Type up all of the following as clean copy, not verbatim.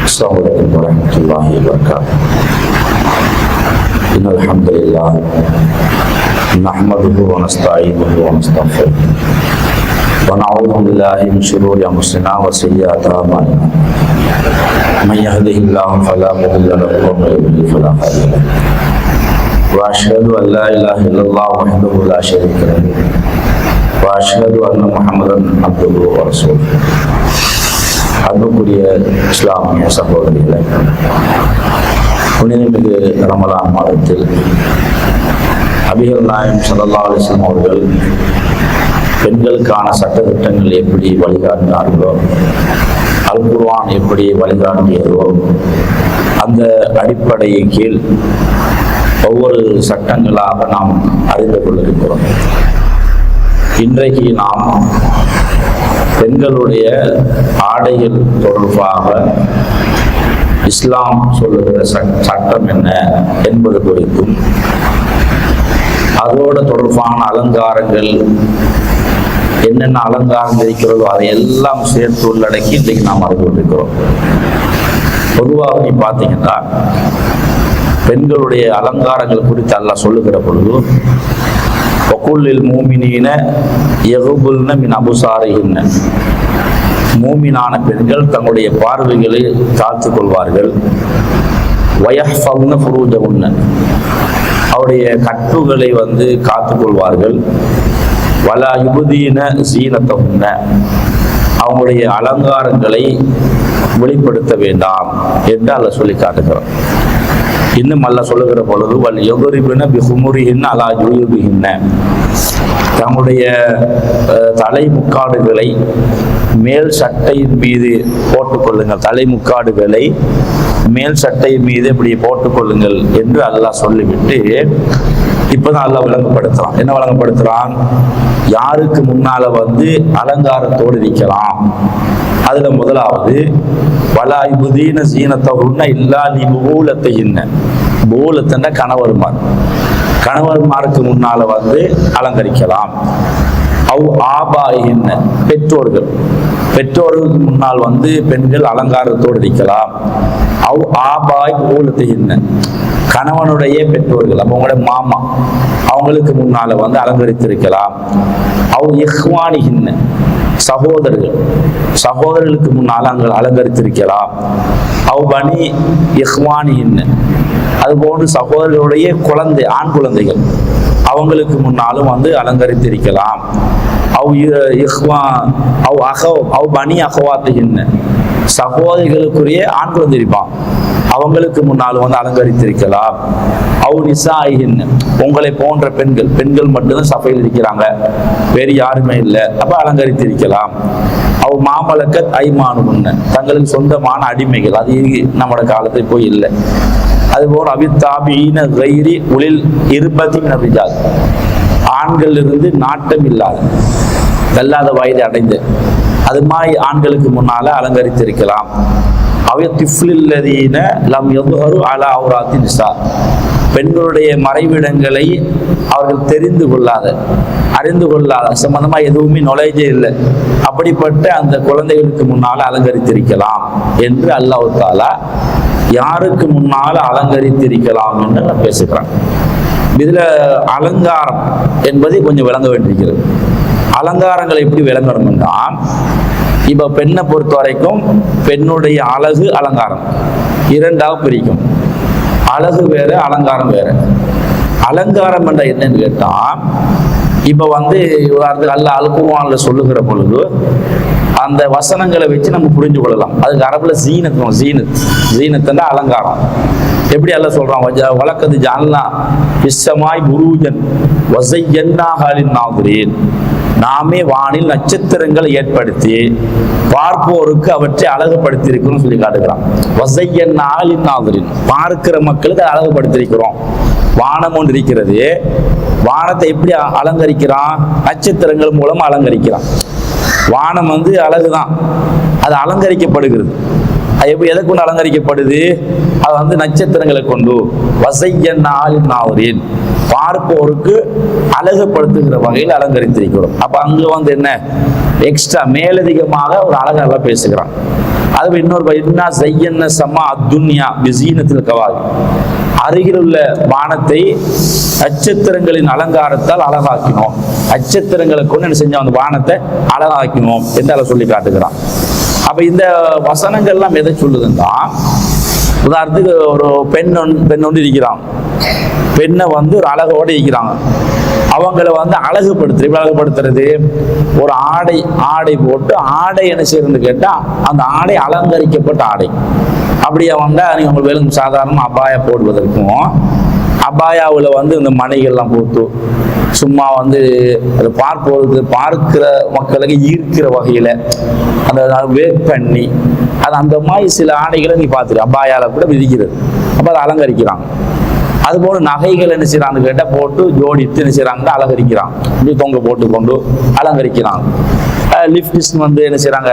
السلام عليكم ورحمة الله وبركاته. إن الحمد لله نحمده ونستعينه ونستغفره ونعوذ بالله من شرور أنفسنا وسيئات أعمالنا. من يهده الله فلا مضل له ومن يضلل فلا هادي له. وأشهد أن لا إله إلا الله وحده لا شريك له وأشهد أن محمدا عبده ورسوله. அன்புக்குரிய இஸ்லாமிய சகோதரிகளை, புனிதமிகு ரமலான் மாதத்தில் நபிகள் நாயகம் ஸல்லல்லாஹு அலைஹி வஸல்லம் அவர்கள் பெண்களுக்கான சட்டத்திட்டங்கள் எப்படி வழிகாட்டினார்களோ, அல் குர்ஆன் எப்படி வழிகாட்டியதோ, அந்த அடிப்படையின் கீழ் ஒவ்வொரு சட்டங்களாக நாம் அறிந்து கொண்டிருக்கிறோம். இன்றைக்கு நாம் பெண்களுடைய ஆடைகள் தொடர்பாக இஸ்லாம் சொல்லுகிற சட்டம் என்ன என்பது குறித்தும், அதோட தொடர்பான அலங்காரங்கள் என்னென்ன அலங்காரம் இருக்கிறதோ அதையெல்லாம் சேர்த்து உள்ளடக்கி இன்றைக்கு நாம் அறிந்து கொண்டிருக்கிறோம். பொதுவாக நீ பார்த்தீங்கன்னா பெண்களுடைய அலங்காரங்கள் குறித்து அல்லாஹ் சொல்லுகிற பொழுது, வகுல்லில் மூமினீன யகுபுல்ன மின் அபுசாரிஹின்ன, மூமினான பெண்கள் தங்களுடைய பார்வைகளை தாழ்த்துக் கொள்வார்கள். வயஹ்ஃபல்ன ஃபுரூஜஹுன்ன, அவருடைய கற்புகளை காத்துக் கொள்வார்கள். வலா யுபதீன ஸீனத்தஹுன்ன, அவங்களுடைய அலங்காரங்களை வெளிப்படுத்த வேண்டாம் என்று அல்லாஹ் சொல்லி காட்டுகிறார். இன்னும் அல்லாஹ் சொல்லுகிற பொழுது, வல் யதுரிபுன பிஹுமுரிஹின்ன அலா ஜுயூபிஹின்ன, தங்களுடைய தலைமுக்காடுகளை மேல் சட்டையின் மீது போட்டுக்கொள்ளுங்கள், தலைமுக்காடுகளை மேல் சட்டையின் மீது இப்படி போட்டுக்கொள்ளுங்கள் என்று அல்லாஹ் சொல்லிவிட்டு இப்பதான் அல்லாஹ் விளங்கப்படுத்துறான். என்ன விளங்கப்படுத்துறான்? யாருக்கு முன்னால அலங்காரத்தோடு நிற்கலாம். அதுல முதலாவது வலாயுதீன சீனத்தகுன்ன இல்லா நீ பூலத்தையின்ன, பூலத்தன்ன கணவர்மாருக்கு முன்னால அலங்கரிக்கலாம். அவ் ஆபாயின்ன, பெற்றோர்களுக்கு முன்னால் பெண்கள் அலங்காரத்தோடு நிற்கலாம். அவ் ஆபாய் பூலத்தையின்ன, கணவனுடைய பெற்றோர்கள், அப்போ அவங்களோட மாமா, அவங்களுக்கு முன்னால அலங்கரித்திருக்கலாம். அவ் இஹ்வானிஹின்ன, சகோதரர்களுக்கு முன்னால் அங்கே அலங்கரித்திருக்கலாம். அவ் பனி இஹ்வானிஹின்ன, அதுபோன்று சகோதரர்களுடைய குழந்தை, ஆண் குழந்தைகள், அவங்களுக்கு முன்னாலும் அலங்கரித்திருக்கலாம். அவ் இஹ்வான் அவ் பனி அஹ்வாத்திஹின்ன, சகோதரிகளுக்குரிய ஆண் குழந்தை இருப்பான், அவங்களுக்கு முன்னாலும் அலங்கரித்திருக்கலாம். அவ் நிசாயிஹின்ன, உங்களை போன்ற பெண்கள் மட்டும்தான் சபையில் இருக்கிறாங்க, வேறு யாருமே இல்லை, அப்ப அலங்கரித்திருக்கலாம். அவ் மாமலக்கத் ஐமானுமுன்ன, தங்களுக்கு சொந்தமான அடிமைகள், அது நம்மளோட காலத்தை போய் இல்லை. அதுபோல் அபித்தாபீன கைரி உளில் இருபதி நபிஜால், ஆண்கள் இருந்து நாட்டம் இல்லாத வயது அடைந்து அது மாதிரி ஆண்களுக்கு முன்னால அலங்கரித்திருக்கலாம். அவை திஃப்லில்லதீன லம் யதுஹரு அலா அவ்ராத்தி நிசா, பெண்களுடைய மறைவிடங்களை அவர்கள் அறிந்து கொள்ளாத சம்பந்தமா எதுவுமே நுழைஞ்சே இல்லை, அப்படிப்பட்ட அந்த குழந்தைகளுக்கு முன்னால அலங்கரித்திருக்கலாம் என்று அல்லாஹ் தஆலா யாருக்கு முன்னால அலங்கரித்திருக்கலாம் என்று பேசுகிறான். இதுல அலங்காரம் என்பதை கொஞ்சம் விளங்க வேண்டியிருக்கிறது. அலங்காரங்களை எப்படி விளங்கணும்னா, இப்ப பெண்ணை பொறுத்த வரைக்கும் பெண்ணுடைய அழகு அலங்காரம் இரண்டாக பிரிக்கும். அழகு வேற, அலங்காரம் வேற. அலங்காரம் என்ற என்னன்னு கேட்டா, இப்ப உதாரணத்துக்கு அல்லாஹ் அல் குர்ஆன்ல சொல்லுகிற பொழுது அந்த வசனங்களை வச்சு நம்ம புரிஞ்சு கொள்ளலாம். அதுக்கு அரபுல ஜீனத்துன்னா அலங்காரம். எப்படி அல்லாஹ் சொல்றான்? வலக்கது ஜஅல்னா ஃபிஸ்ஸமாய் புரூஜன் வஸய்யன்னாஹா லின்னாதிரீன், நாமே வானில் நட்சத்திரங்களை ஏற்படுத்தி பார்ப்போருக்கு அவற்றை அழகுபடுத்தியிருக்கிறோம் சொல்லி காட்டுகிறான். வஸய்யன்னாஹா லின்னாதிரீன், பார்க்கிற மக்களுக்கு அழகுபடுத்தியிருக்கிறோம். வானம் ஒன்று இருக்கிறது, வானத்தை எப்படி அலங்கரிக்கிறான்? நட்சத்திரங்கள் மூலம் அலங்கரிக்கிறான். வானம் அழகுதான், அது அலங்கரிக்கப்படுகிறது. அது எப்படி எதை கொண்டு அலங்கரிக்கப்படுது? அது நட்சத்திரங்களை கொண்டு. வஸய்யன்னாஹா, பார்ப்போருக்கு அழகுபடுத்துகிற வகையில் அலங்கரித்திருக்கிறோம். அப்ப அங்க என்ன எக்ஸ்ட்ரா மேலதிகமாக ஒரு அழகெல்லாம் பேசுகிறான். அது இன்னொரு இன்னா ஸையன்னா ஸமா அத்துன்யா பிஸீனத்தில் கவாகி, அருகில் உள்ள வானத்தை நட்சத்திரங்களின் அலங்காரத்தால் அழகாக்கினோம். நட்சத்திரங்களை கொண்டு என்ன செஞ்சோம், அந்த வானத்தை அழகாக்கினோம் என்று சொல்லி காட்டுகிறான். அப்ப இந்த வசனங்கள்லாம் எதை சொல்லுதுன்னா, உதாரணத்துக்கு ஒரு பெண் ஒன்று இருக்கிறான், பெண்ணை வந்து ஒரு அழகோடு இருக்கிறாங்க, அவங்கள வந்து அழகுபடுத்துறது ஒரு ஆடை போட்டு, ஆடை என்ன செய்யறதுன்னு கேட்டா அந்த ஆடை அலங்கரிக்கப்பட்ட ஆடை. அப்படியே வந்தா நீங்க உங்களுக்கு வெறும் சாதாரண அபாயா போடுவதற்கும், அபாயாவில் வந்து இந்த மணிகள்லாம் போட்டு சும்மா வந்து அதை பார்க்கிற மக்களுக்கு ஈர்க்கிற வகையில அந்த வேக் பண்ணி அது அந்த மாதிரி சில ஆடைகளை நீ பார்த்துரு அபாயால கூட விதிக்கிறது. அப்ப அதை அலங்கரிக்கிறாங்க. அதுபோல நகைகள் என்ன செய்யறாங்க கேட்டா போட்டு ஜோடித்து என்ன செய்யறாங்க, அலங்கரிக்கிறாங்க. இப்படி தொங்க போட்டு கொண்டு அலங்கரிக்கிறாங்க. லிப்டிஸ்ட் வந்து என்ன செய்யறாங்க,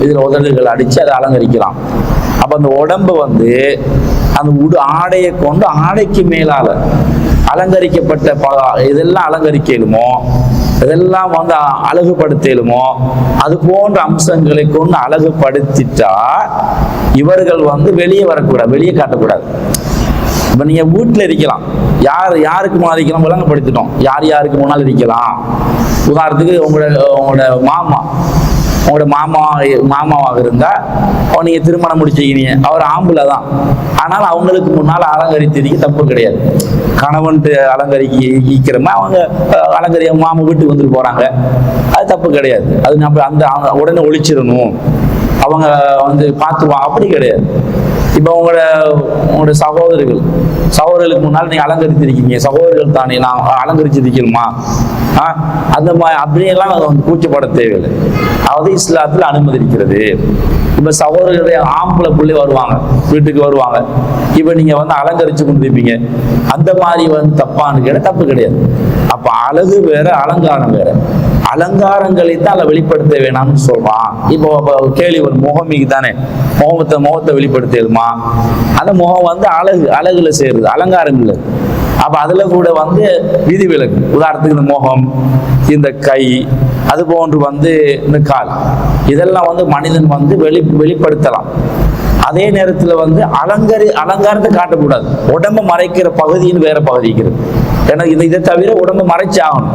இதுல உதடுகள் அடிச்சு அதை அலங்கரிக்கலாம். அப்ப அந்த உடம்பு வந்து அந்த ஆடையை கொண்டு ஆடைக்கு மேலால அலங்கரிக்கப்பட்ட இதெல்லாம் அலங்கரிக்கலுமோ, இதெல்லாம் வந்து அழகுபடுத்தலுமோ, அது போன்ற அம்சங்களை கொண்டு அழகுபடுத்திட்டா இவர்கள் வந்து வெளியே வரக்கூடாது, வெளியே காட்டக்கூடாது. இப்ப நீங்க வீட்டுல இருக்கலாம், யாருக்கு முன்னால் இருக்கலாம் விளங்கப்படுத்திட்டோம், யாருக்கு முன்னால் இருக்கலாம். உதாரணத்துக்கு உங்களோட மாமாவாக இருந்தா நீங்க திருமணம் முடிச்சிருக்கீங்க, அவர் ஆம்பளை தான், ஆனால் அவங்களுக்கு முன்னால் அலங்கரித்திருக்க தப்பு கிடையாது. கணவன் அலங்கரிக்கிறமா அவங்க மாமா வீட்டுக்கு வந்துட்டு போறாங்க, அது தப்பு கிடையாது. அது நம்ம அந்த உடனே ஒழிச்சிடணும், அவங்க வந்து பார்த்துவாங்க, அப்படி கிடையாது. இப்போ உங்களோட சகோதரர்களுக்கு முன்னால் நீங்க அலங்கரித்திருக்கீங்க, சகோதரர்கள் தானே நான் அலங்கரிச்சிருக்கணுமா, அந்த மாதிரி அப்படியெல்லாம் வந்து கூச்சப்பட தேவையில்லை. அதாவது இஸ்லாத்துல அனுமதி இருக்கிறது. இப்ப சகோதரர்களுடைய ஆம்பளை பிள்ளை வருவாங்க, வீட்டுக்கு வருவாங்க, இப்ப நீங்க வந்து அலங்கரிச்சு கொண்டிருப்பீங்க, அந்த மாதிரி வந்து தப்பான்னு கேட்ட தப்பு கிடையாது. அப்ப அழகு வேற, அலங்காரம் வேற. அலங்காரங்களை தான் அதை வெளிப்படுத்த வேணாம்னு சொல்றான். இப்போ கேள்வி ஒரு முகமிக்கு தானே, முகத்தை வெளிப்படுத்தலுமா? அந்த முகம் வந்து அழகுல சேருது, அலங்காரம் இல்லை. அப்ப அதுல கூட வந்து விதிவிலக்கு. உதாரணத்துக்கு இந்த முகம், இந்த கை, அது போன்று வந்து இந்த கால், இதெல்லாம் வந்து மனிதன் வந்து வெளிப்படுத்தலாம். அதே நேரத்துல வந்து அலங்காரத்தை காட்டக்கூடாது. உடம்பை மறைக்கிற பகுதின்னு வேற பகுதி இருக்கிறது. ஏன்னா இதை தவிர உடம்பு மறைச்சி ஆகணும்,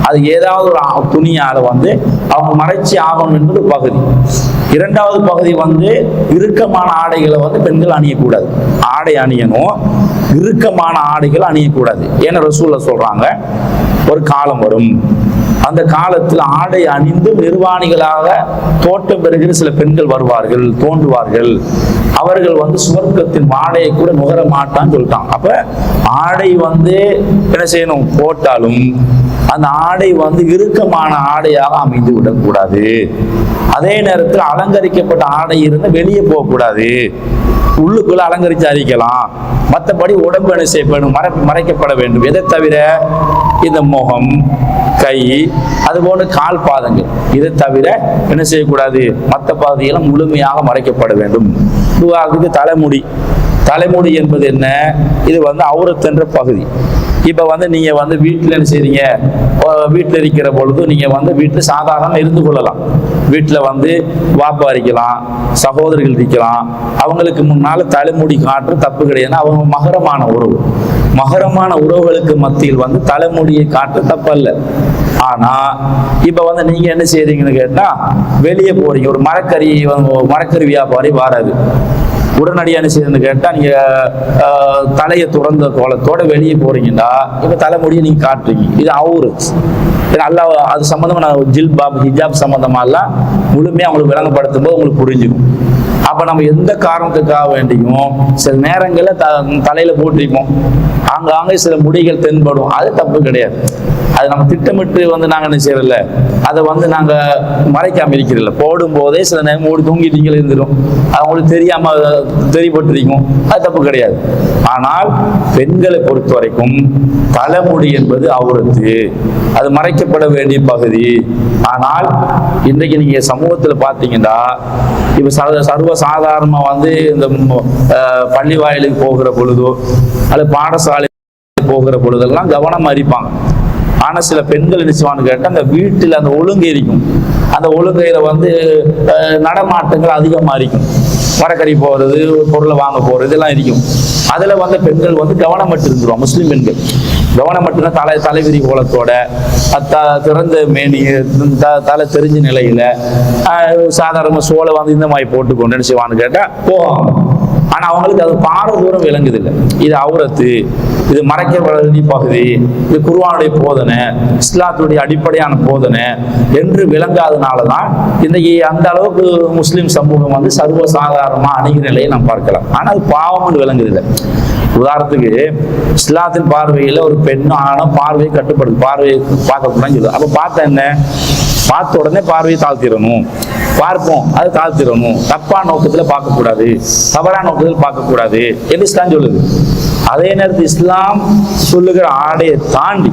அது ஏதாவது ஒரு துணியால வந்து அவங்க மறைச்சி ஆகணும் என்பது பகுதி. இரண்டாவது பகுதி வந்து இறுக்கமான ஆடைகளை வந்து பெண்கள் அணியக்கூடாது. ஆடை அணியணும், இறுக்கமான ஆடைகள் அணியக்கூடாது. ஏன்னா ரசூல்ல சொல்றாங்க, ஒரு காலம் வரும், அந்த காலத்தில் ஆடை அணிந்து நிர்வாணிகளாக தோட்டம் பெறுகிற சில பெண்கள் தோன்றுவார்கள். அவர்கள் வந்து சுவர்க்கத்தின் ஆடையை கூட நுகர மாட்டான்னு சொல்லிட்டாங்க. அப்ப ஆடை வந்து என்ன செய்யணும், போட்டாலும் அந்த ஆடை வந்து இறுக்கமான ஆடையாக அமைந்து விடக்கூடாது. அதே நேரத்தில் அலங்கரிக்கப்பட்ட ஆடை இருந்து வெளியே போகக்கூடாது. உள்ளுக்குள்ள அலங்கரிச்சு அறிக்கலாம், மற்றபடி உடம்பு என்ன செய்யப்படும், மறைக்கப்பட வேண்டும். எதை தவிர இந்த முகம், கை, அதுபோன்று கால் பாதங்கள், இதை தவிர என்ன செய்யக்கூடாது, மற்ற பகுதிகளும் முழுமையாக மறைக்கப்பட வேண்டும். அதுக்கு தலைமுடி என்பது என்ன, இது வந்து அவுரத் என்ற பகுதி. இப்ப வந்து நீங்க வந்து வீட்டுல என்ன செய்றீங்க, வீட்டுல இருக்கிற பொழுது நீங்க வந்து வீட்டுல சாதாரண இருந்து கொள்ளலாம். வீட்டுல வந்து வாப்பா இருக்கலாம், சகோதரர்கள் இருக்கலாம், அவங்களுக்கு முன்னால தலைமுடி காற்று தப்பு கிடையாது. அவங்க மகரமான உறவுகளுக்கு மத்தியில் வந்து தலைமுடியை காற்று தப்பல்ல. ஆனா இப்ப வந்து நீங்க என்ன செய்றீங்கன்னு கேட்டா, வெளியே போறீங்க, ஒரு மரக்கறி வியாபாரி வாராது, உடனடியாக என்ன செய்யணும்னு கேட்டா, நீங்க தலையை துறந்த கோலத்தோட வெளியே போறீங்கன்னா இப்ப தலைமுடியை நீங்க காட்டுறீங்க, இது அவுரத். அல்ல அது சம்பந்தமா ஜில்பாப், ஹிஜாப் சம்பந்தமா எல்லாம் முழுமையா உங்களுக்கு விளங்கப்படுத்தும் போது உங்களுக்கு புரிஞ்சுக்கும். அப்ப நம்ம எந்த காரணத்துக்காக வேண்டியும் சில நேரங்களில் தலையில போட்டிருப்போம், ஆங்காங்கே சில முடிகள் தென்படும், அது தப்பு கிடையாது. அது நம்ம திட்டமிட்டு வந்து நாங்க என்ன செய்யறல, அதை வந்து நாங்க மறைக்காம இருக்கிறதில்ல. போடும் போதே சில நேரம் மூடி தூங்கிட்டீங்களே இருந்துடும், அவங்களுக்கு தெரியாம தெரியப்பட்டிருக்கும், அது தப்பு கிடையாது. ஆனால் பெண்களை பொறுத்த வரைக்கும் தலைமுடி என்பது அவுரத்து, அது மறைக்கப்பட வேண்டிய பகுதி. ஆனால் இன்றைக்கு நீங்க சமூகத்துல பாத்தீங்கன்னா, இப்ப சர்வ சாதாரணமா வந்து இந்த பள்ளி வாயிலுக்கு போகிற பொழுதோ அல்லது பாடசாலை போகிற பொழுதெல்லாம் கவனமா இருப்பாங்க. ஆனா சில பெண்கள் என்ன செய்வான்னு கேட்டா, அந்த வீட்டுல அந்த ஒழுங்கு இருக்கும், அந்த ஒழுங்கையில வந்து நடமாட்டங்கள் அதிகமாக இருக்கும். மரக்கறி போகிறது, பொருளை வாங்க போகிறது எல்லாம் இருக்கும். அதுல வந்து பெண்கள் வந்து கவனமட்டு இருந்துருவாங்க. முஸ்லிம் பெண்கள் கவனமட்டுனா தலைவிரி கோலத்தோட திறந்த மேனி தலை தெரிஞ்ச நிலையில சாதாரண சோளை வந்து இந்த மாதிரி போட்டுக்கொண்டு என்ன செய்வான்னு கேட்டா போவாங்க. ஆனா அவங்களுக்கு அது பார தூரம் விளங்குது இல்லை. இது அவுரத்து, இது மறைக்க வேண்டிய பகுதி, இது குர்ஆனுடைய போதனை, இஸ்லாத்துடைய அடிப்படையான போதனை என்று விளங்காதனாலதான் இன்னைக்கு அந்த அளவுக்கு முஸ்லிம் சமூகம் வந்து சர்வசாதாரணமா அணுகிற நிலையை நாம் பார்க்கலாம். ஆனா அது பாவம்னு விளங்குது இல்லை. உதாரணத்துக்கு இஸ்லாத்தின் பார்வையில ஒரு பெண்ணும் ஆணும் பார்வையை கட்டுப்படுது, பார்வையை பார்க்கக்கூடாதுன்னு சொல்லுது. அப்ப பார்த்தா என்ன, பார்த்த உடனே பார்வையை தாழ்த்திடணும், பார்ப்போம் அது தாழ்த்திடணும், தப்பான நோக்கத்துல பார்க்கக்கூடாது, தவறான நோக்கத்தில் பார்க்கக்கூடாது என்று இஸ்லாம் சொல்லுது. அதே நேரத்தில் இஸ்லாம் சொல்லுகிற ஆடையை தாண்டி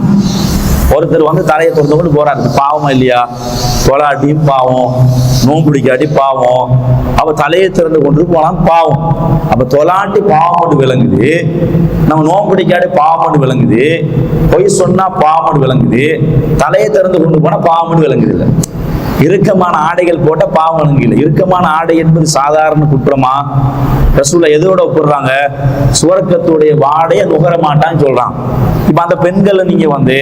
ஒருத்தர் வந்து தலையை திறந்து கொண்டு போறாரு, பாவமா இல்லையா? தொலாட்டி பாவம், நோம்பிடிக்காட்டி பாவம், அப்ப தலையை திறந்து கொண்டு போலாம் பாவம். அப்ப தொலாட்டி பாவம் மட்டும் விளங்குது, நம்ம நோம்பிடிக்காட்டி பாவம் மட்டும் விளங்குது, பொய் சொன்னா பாவம் மட்டும் விளங்குது, தலையை திறந்து கொண்டு போனா பாவம் மட்டும் விளங்குது இல்லை. இறுக்கமான ஆடைகள் போட்ட பாவம் விளங்குது. இறுக்கமான ஆடை என்பது சாதாரண குற்றமா? ரசூலை எதோட ஒப்பிடுறாங்க? சுவர்க்கத்துடைய வாடையை நுகர மாட்டான்னு சொல்றான். இப்ப அந்த பெண்களை நீங்க வந்து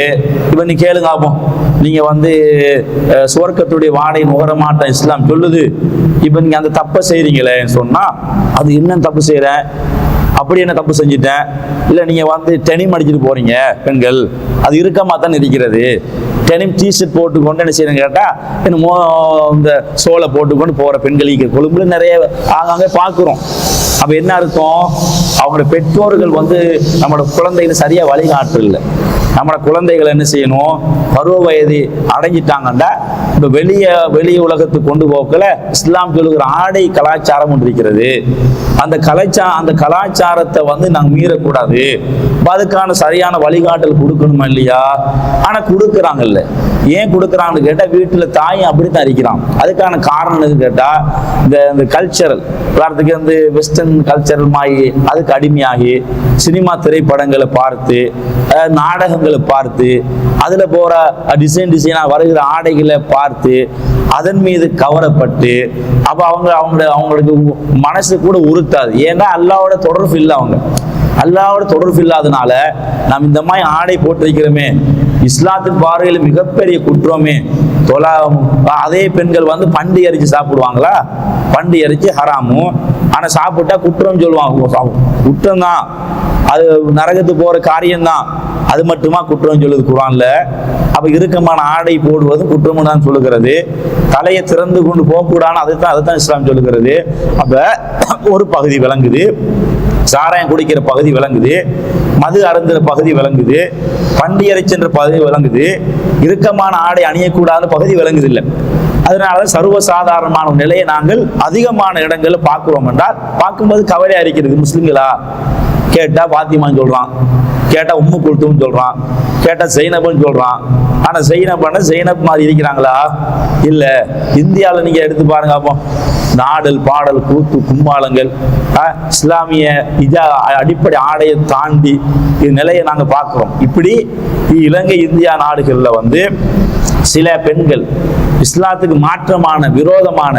இப்ப நீ கேளுங்க, ஆகும் நீங்க வந்து சுவர்க்கத்துடைய வாடை நுகர மாட்டேன் இஸ்லாம் சொல்லுது. இப்ப நீங்க அந்த தப்பை செய்றீங்களே சொன்னா, அது என்ன தப்பு செய்யற, அப்படி என்ன தப்பு செஞ்சுட்டேன், இல்லை நீங்க வந்து டெனிம் அடிச்சுட்டு போறீங்க பெண்கள், அது இறுக்கமா தான் இருக்கிறது, டெனிம் டிஷர்ட் போட்டுக்கொண்டு என்ன செய்யணும் கேட்டா என்னமோ இந்த சோலை போட்டுக்கொண்டு போற பெண்கள் கொழும்புல நிறைய ஆகாங்க பார்க்கிறோம். அப்ப என்ன அர்த்தம்? அவங்களோட பெற்றோர்கள் வந்து நம்மளோட குழந்தைகளை சரியா வழிகாட்டல. நம்மளோட குழந்தைகளை என்ன செய்யணும், பருவ வயது அடைஞ்சிட்டாங்கன்னா இப்ப வெளிய உலகத்துக்கு கொண்டு போக்கல இஸ்லாம் சொல்லுகிற ஆடை கலாச்சாரம் ஒன்று இருக்கிறது. அந்த கலாச்சாரத்தை வந்து நாங்கள் மீறக்கூடாது. அதுக்கான சரியான வழிகாட்டல் கொடுக்கணுமா இல்லையா? ஆனா கொடுக்குறாங்கல்ல. ஏன் கொடுக்குறாங்கன்னு கேட்டா வீட்டுல தாயும் அப்படித்தான் இருக்கிறான். அதுக்கான காரணம் கேட்டா இந்த கல்ச்சரல் உதாரணத்துக்கு வந்து வெஸ்டர்ன் கல்ச்சரல் ஆகி அதுக்கு அடிமையாகி சினிமா திரைப்படங்களை பார்த்து நாடகங்களை பார்த்து அதுல போற டிசைனா வருகிற ஆடைகளை பார்த்து அதன் மீது கவரப்பட்டு அப்ப அவங்களுக்கு மனசு கூட உறுத்தாது. ஏன்னா அல்லாஹ்வோட தொடர்பு இல்லை. அல்லாஹ்வோட தொடர்பு இல்லாதனால நாம் இந்த மாதிரி ஆடை போட்டிருக்கிறோமே, இஸ்லாத்தின் பார்வையில் மிகப்பெரிய குற்றமே. அதே பெண்கள் வந்து பண்டி அரிச்சு சாப்பிடுவாங்களா? பண்டி அரிச்சு ஹராமும், ஆனா சாப்பிட்டா குற்றம் சொல்லுவாங்க. குற்றம் தான், அது நரகத்துக்கு போற காரியம்தான். அது மட்டுமா குற்றம் சொல்லுது குர்ஆன்ல? அப்ப இறுக்கமான ஆடை போடுவது குற்றம் தான் சொல்லுகிறது. தலையை திறந்து கொண்டு போகக்கூடாது, அதுதான் இஸ்லாம் சொல்லுகிறது. அப்ப ஒரு பகுதி விளங்குது, சாராயம் குடிக்கிற பகுதி விளங்குது, மது அருந்துற பகுதி விளங்குது, பண்டிகை சென்ற பகுதி விளங்குது, இறுக்கமான ஆடை அணியக்கூடாத பகுதி விளங்குது இல்லை. அதனால சர்வசாதாரணமான நிலையை நாங்கள் அதிகமான இடங்கள்ல பார்க்கிறோம் என்றால் பார்க்கும்போது கவலையா இருக்கிறது. முஸ்லிம்களா கேட்டா பாத்திமான்னு சொல்றான், கேட்டா உம்மு குல்தும்னு சொல்றான், கேட்டா ஜெய்னப்னு சொல்றான். ஆனா ஜெய்னப் மாதிரி இருக்கிறாங்களா? இல்ல. இந்தியாவில் நீங்க எடுத்து பாருங்க, அப்போ நாடல் பாடல் கூத்து கும்மாளங்கள் இஸ்லாமிய அடிப்படை ஆடையை தாண்டி நிலையை நாங்க பார்க்கிறோம். இப்படி இலங்கை இந்தியா நாடுகள்ல வந்து சில பெண்கள் இஸ்லாத்துக்கு மாற்றமான விரோதமான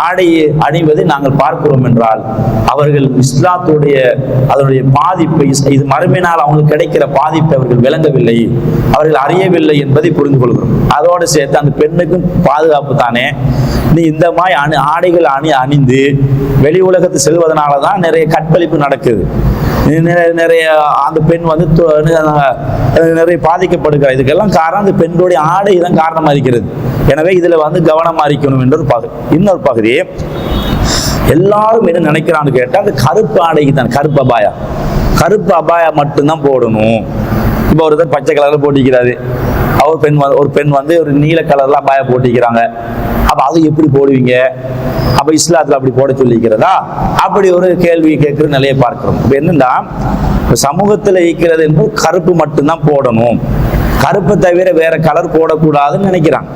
ஆடையை அணிவதை நாங்கள் பார்க்கிறோம் என்றால் அவர்கள் இஸ்லாத்துடைய அதனுடைய பாதிப்பை, இது மறுமையினால் அவங்களுக்கு கிடைக்கிற பாதிப்பை அவர்கள் விளங்கவில்லை, அவர்கள் அறியவில்லை என்பதை புரிந்து கொள்கிறோம். அதோடு சேர்த்து அந்த பெண்ணுக்கும் பாதுகாப்பு தானே. நீ இந்த மாதிரி ஆடைகள் அணிந்து வெளி உலகத்து செல்வதனால தான் நிறைய கற்பழிப்பு நடக்குது, நிறைய அந்த பெண் வந்து நிறைய பாதிக்கப்படுகிறார். இதுக்கெல்லாம் காரணம் அந்த பெண்களுடைய ஆடை தான் காரணமா இருக்கிறது. எனவே இதுல வந்து கவனமா இருக்கணும் என்ற ஒரு பகுதி. இன்னொரு பகுதி, எல்லாரும் என்ன நினைக்கிறான்னு கேட்டா அந்த கருப்பு ஆடைக்கு தான், கருப்பு அபாயா மட்டும்தான் போடணும். இப்போ ஒருத்தர் பச்சை கலர்ல போட்டிக்கிறாரு, ஒரு பெண் வந்து ஒரு நீல கலர்ல அபாயா போட்டிக்கிறாங்க. அப்ப அது எப்படி போடுவீங்க? அப்ப இஸ்லாத்துல அப்படி போட சொல்லிக்கிறதா? அப்படி ஒரு கேள்வி கேட்கிற நிலையை பார்க்கிறோம். இப்ப என்னன்னா சமூகத்துல இருக்கிறது என்பது கருப்பு மட்டும்தான் போடணும், கருப்பை தவிர வேற கலர் போடக்கூடாதுன்னு நினைக்கிறாங்க.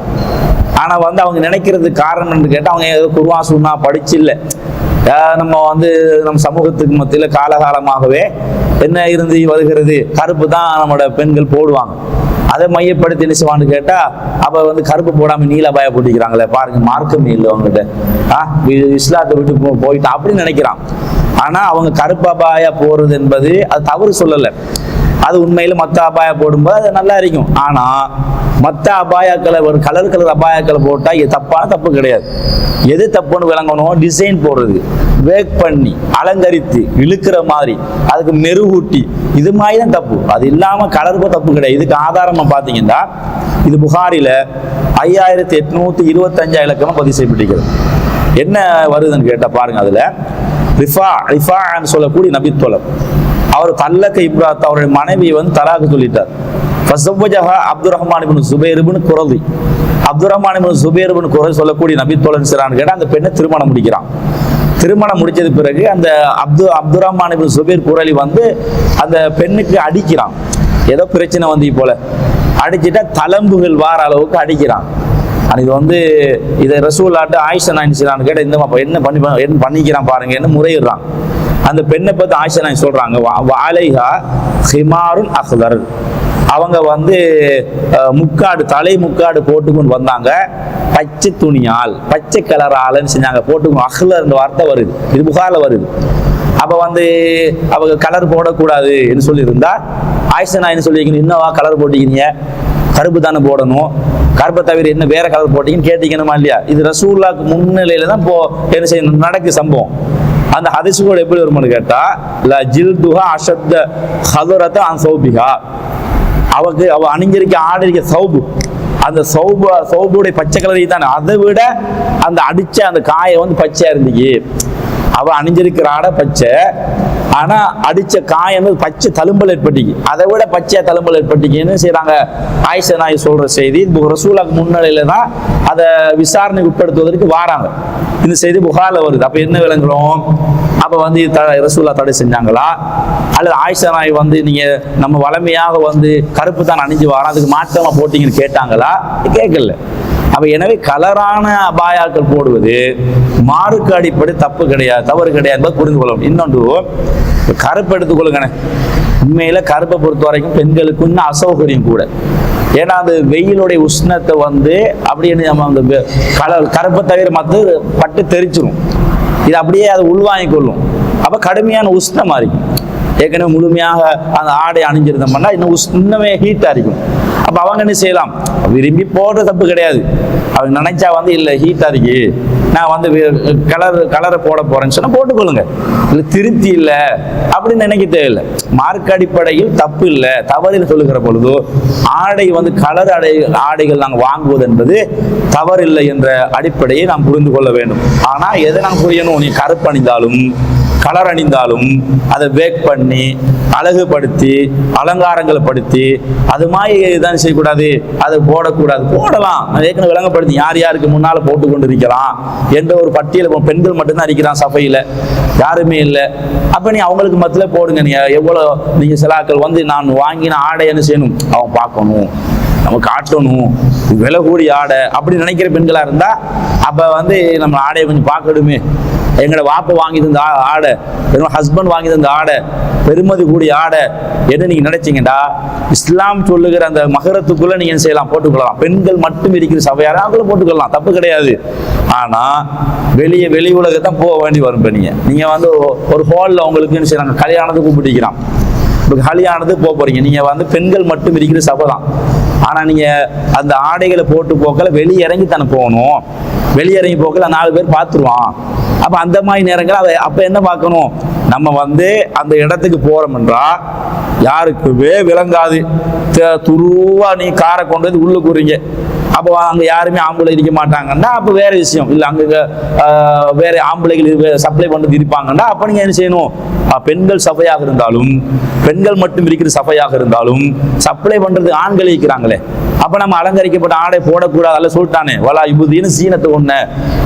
ஆனா வந்து அவங்க நினைக்கிறது காரணம் கேட்டா அவங்க ஏதோ குர்ஆன் சுன்னா படிச்சு இல்லை. நம்ம வந்து நம்ம சமூகத்துக்கு மத்தியில காலகாலமாகவே என்ன இருந்து வருகிறது, கருப்பு தான் நம்மளோட பெண்கள் போடுவாங்க. அதை மையப்படுத்தி என்ன செய்வான்னு கேட்டா, அப்ப வந்து கருப்பு போடாம நீல அபாயா போட்டிக்கிறாங்களே பாருங்க, மார்க்கமே இல்லை அவங்ககிட்ட, இஸ்லாத்தை விட்டு போயிட்டு அப்படின்னு நினைக்கிறான். ஆனா அவங்க கருப்பு அபாயா போறது என்பது அது தவறு சொல்லலை, அது உண்மையில மற்ற அபாயா போடும்போது அது நல்லா இருக்கும். ஆனா மற்ற அபாயாக்களை, ஒரு கலர் அபாயாக்களை போட்டா இது தப்பு கிடையாது. எது தப்புன்னு விளங்கணும், டிசைன் போடுறது, வேக் பண்ணி அலங்கரித்து இழுக்கிற மாதிரி, அதுக்கு மெருகூட்டி, இது மாதிரி தான் தப்பு. அது இல்லாம கலருக்கு தப்பு கிடையாது. இதுக்கு ஆதாரமா பாத்தீங்கன்னா, இது புகாரில 5825 இலக்கமா பதிவு செய்யப்பட்டிருக்கிறது. என்ன வருதுன்னு கேட்டா பாருங்க, அதுல ரிஃபான்னு சொல்லக்கூடிய நபித்தோழர், அவர் தல்லக்க இப்ராத், அவருடைய மனைவி வந்து தலாக்கு சொல்லிட்டார். அப்துல் ரஹ்மான் இப்னு சுபைர் இப்னு குரலி, அப்துல் ரஹ்மான் இப்னு சுபைர் இப்னு குரலி சொல்லக்கூடிய நபித்தோழர் செய்றான்னு கேட்டா, அந்த பெண்ணை திருமணம் முடிக்கிறான். திருமணம் முடிச்சது பிறகு அந்த அப்துல் ரஹ்மான் இப்னு சுபைர் குரலி வந்து அந்த பெண்ணுக்கு அடிக்கிறான். ஏதோ பிரச்சனை வந்து போல அடிச்சுட்டா தளம்புகள் வார அளவுக்கு அடிக்கிறான். இது வந்து இதை ரசூல்லாட்டு ஆயிஷா நாயன் செய்யறான்னு கேட்ட, இந்த என்ன பண்ணிக்கிறான் பாருங்க என்ன முறையிடுறான். அந்த பெண்ணை பார்த்து ஆயிஷா நாயன் சொல்றாங்க, வாலைஹா ஹிமாருன் அஹ்லர், அவங்க வந்து முக்காடு, தலை முக்காடு போட்டுக்கொண்டு வந்தாங்க, பச்சை துணியால், பச்சை கலராலன்னு செஞ்சாங்க, போட்டுக்கணும். அஹ்லர் வார்த்தை வருது, இது புகார்ல வருது. அப்ப வந்து அவங்க கலர் போடக்கூடாது என்று சொல்லி இருந்தா, ஆயிஷா நாயன் சொல்லியிருக்கணும், என்னவா கலர் போட்டிக்கிறீங்க, கருப்பு தானே போடணும், கருப்பை தவிர என்ன வேற கலர் போட்டீங்கன்னு கேட்டீங்கணுமா இல்லையா? இது ரசூலுல்லாஹ்க்கு முன்னிலையில தான் இப்போ என்ன செய்யணும் நடக்கு சம்பவம். அந்த ஹதீஸ் கூட எப்படி வரும்னு கேட்டா, லா ஜில்துஹா அஷத்த ஹதரத அன் சௌபிஹா, அவ அணிஞ்சிருக்க ஆடிருக்க சௌபு, அந்த சௌபுடைய பச்சை கலரை தானே, அதை விட அந்த அடிச்ச அந்த காயை வந்து பச்சையா இருந்துச்சு. அவ அணிஞ்சிருக்கிற ஆடை பச்சை, ஆனா அடிச்ச காயம் பச்சை தழும்பல் ஏற்பட்டிக்கு, அதை விட பச்சையா தழும்பல் ஏற்பட்டிக்குன்னு செய்யறாங்க. ஆயிஷா நாயகி சொல்ற செய்தி ரசூலுல்லாஹ்க்கு முன்னிலையில தான் அதை விசாரணைக்கு உட்படுத்துவதற்கு வாராங்க. இந்த செய்தி புகார்ல வருது. அப்ப என்ன விளங்குறோம், அப்ப வந்து ரசூலுல்லாஹ் தடை செஞ்சாங்களா, அல்லது ஆயிஷா நாயகி வந்து நீங்க நம்ம வளமையாக வந்து கருப்பு தான் அணிஞ்சு வரோம், அதுக்கு மாற்றமா போட்டீங்கன்னு கேட்டாங்களா? கேட்கல. அப்ப எனவே கலரான அபாயாக்கள் போடுவது மார்க்க அடிப்படை தப்பு கிடையாது, தவறு கிடையாது என்பதை புரிந்து கொள்ளணும். இன்னொன்று, கருப்பு எடுத்துக்கொள்ளுங்க. உண்மையில கருப்பை பொறுத்த வரைக்கும் பெண்களுக்கு இன்னும் அசௌகரியம் கூட. ஏன்னா அந்த வெயிலுடைய உஷ்ணத்தை வந்து அப்படின்னு நம்ம அந்த கருப்பை தவிர மற்ற பட்டு தெரிச்சிரும், இது அப்படியே அதை உள்வாங்கிக் கொள்ளும். அப்ப கடுமையான உஷ்ணமா இருக்கும். ஏற்கனவே முழுமையாக அந்த ஆடை அணிஞ்சிருந்தோம்னா இன்னுமே ஹீட்டா இருக்கும். அப்ப அவங்க என்ன செய்யலாம், விரும்பி போடுற தப்பு கிடையாது. அவங்க நினைச்சா வந்து இல்லை ஹீட்டா இருக்கு, நான் வந்து கலரை போட போறேன்னு சொன்னா போட்டுக்கொள்ளுங்க, இல்லை திருப்தி இல்லை அப்படின்னு நினைக்க தேவையில்லை. மார்க்க அடிப்படையில் தப்பு இல்லை, தவறில் சொல்லுகிற பொழுது ஆடை வந்து கலர் ஆடைகள் நாங்கள் வாங்குவது என்பது தவறில்லை என்ற அடிப்படையை நாம் புரிந்து கொள்ள வேண்டும். ஆனா எதை நாம் புரியணும், நீ கருப்பு அணிந்தாலும் கலர் அணிந்தாலும் அதை பேக் பண்ணி அழகுபடுத்தி அலங்காரங்களை படுத்தி அது மாதிரி தான் செய்யக்கூடாது, அதை போடக்கூடாது. போடலாம், ஏற்கனவே விளங்கப்படுத்தி யார் யாருக்கு முன்னால போட்டு கொண்டு இருக்கலாம் என்ற ஒரு பட்டியல். பெண்கள் மட்டும்தான் இருக்கிறான் சபையில, யாருமே இல்லை. அப்ப நீ அவங்களுக்கு மத்தியில போடுங்க. நீ எவ்வளவு நீங்க சிலாக்கள் வந்து நான் வாங்கின ஆடை என்ன செய்யணும், அவன் பார்க்கணும், நம்ம காட்டணும், விலை கூடிய ஆடை அப்படி நினைக்கிற பெண்களா இருந்தா அப்ப வந்து நம்ம ஆடையை கொஞ்சம் பார்க்கணுமே. எங்களோட வாப்பை வாங்கி தந்த ஆடை, என்னோட ஹஸ்பண்ட் வாங்கி தந்த ஆடை, பெருமதி கூடிய ஆடை என்ன நீங்க நினைச்சீங்கடா, இஸ்லாம் சொல்லுகிற அந்த மகரத்துக்குள்ள நீங்க செய்யலாம், போட்டுக்கொள்ளலாம். பெண்கள் மட்டும் இருக்கிற சபையார அவங்களும் போட்டுக்கொள்ளலாம், தப்பு கிடையாது. ஆனா வெளி உலகத்தான் போக வேண்டி வரும். இப்ப நீங்க வந்து ஒரு ஹால்ல உங்களுக்கு என்ன செய்யறாங்க, கல்யாணத்துக்கு கூப்பிட்டுக்கிறான், இப்போ கல்யாணத்து போக போறீங்க, நீங்க வந்து பெண்கள் மட்டும் இருக்கிற சபை தான். ஆனா நீங்க அந்த ஆடைகளை போட்டு போக்கல வெளியிறங்கி தானே போகணும், வெளியிறங்கி போக்கல 4 பேர் பார்த்துருவான். அப்ப அந்த மாதிரி நேரங்கள் அப்ப என்ன பார்க்கணும், நம்ம வந்து அந்த இடத்துக்கு போறோம்ன்றா யாருக்குமே விளங்காது, துருவா நீ காரை கொண்டு வந்து உள்ள கூறீங்க, அப்போ அங்க யாருமே ஆம்பளை இருக்க மாட்டாங்கன்னா அப்ப வேற விஷயம் இல்லை. அங்க வேற ஆம்பளைகள் சப்ளை பண்ணது இருப்பாங்கன்னா அப்ப நீங்க என்ன செய்யணும், பெண்கள் சபையாக இருந்தாலும் பெண்கள் மட்டும் இருக்கிற சபையாக இருந்தாலும் சப்ளை பண்றது ஆண்கள் இருக்கிறாங்களே, அப்ப நம்ம அலங்கரிக்கப்பட்ட ஆடை போடக்கூடாது அல்ல சொல்லிட்டானே, வலா இபுதீன சீனத்தை ஒண்ணு,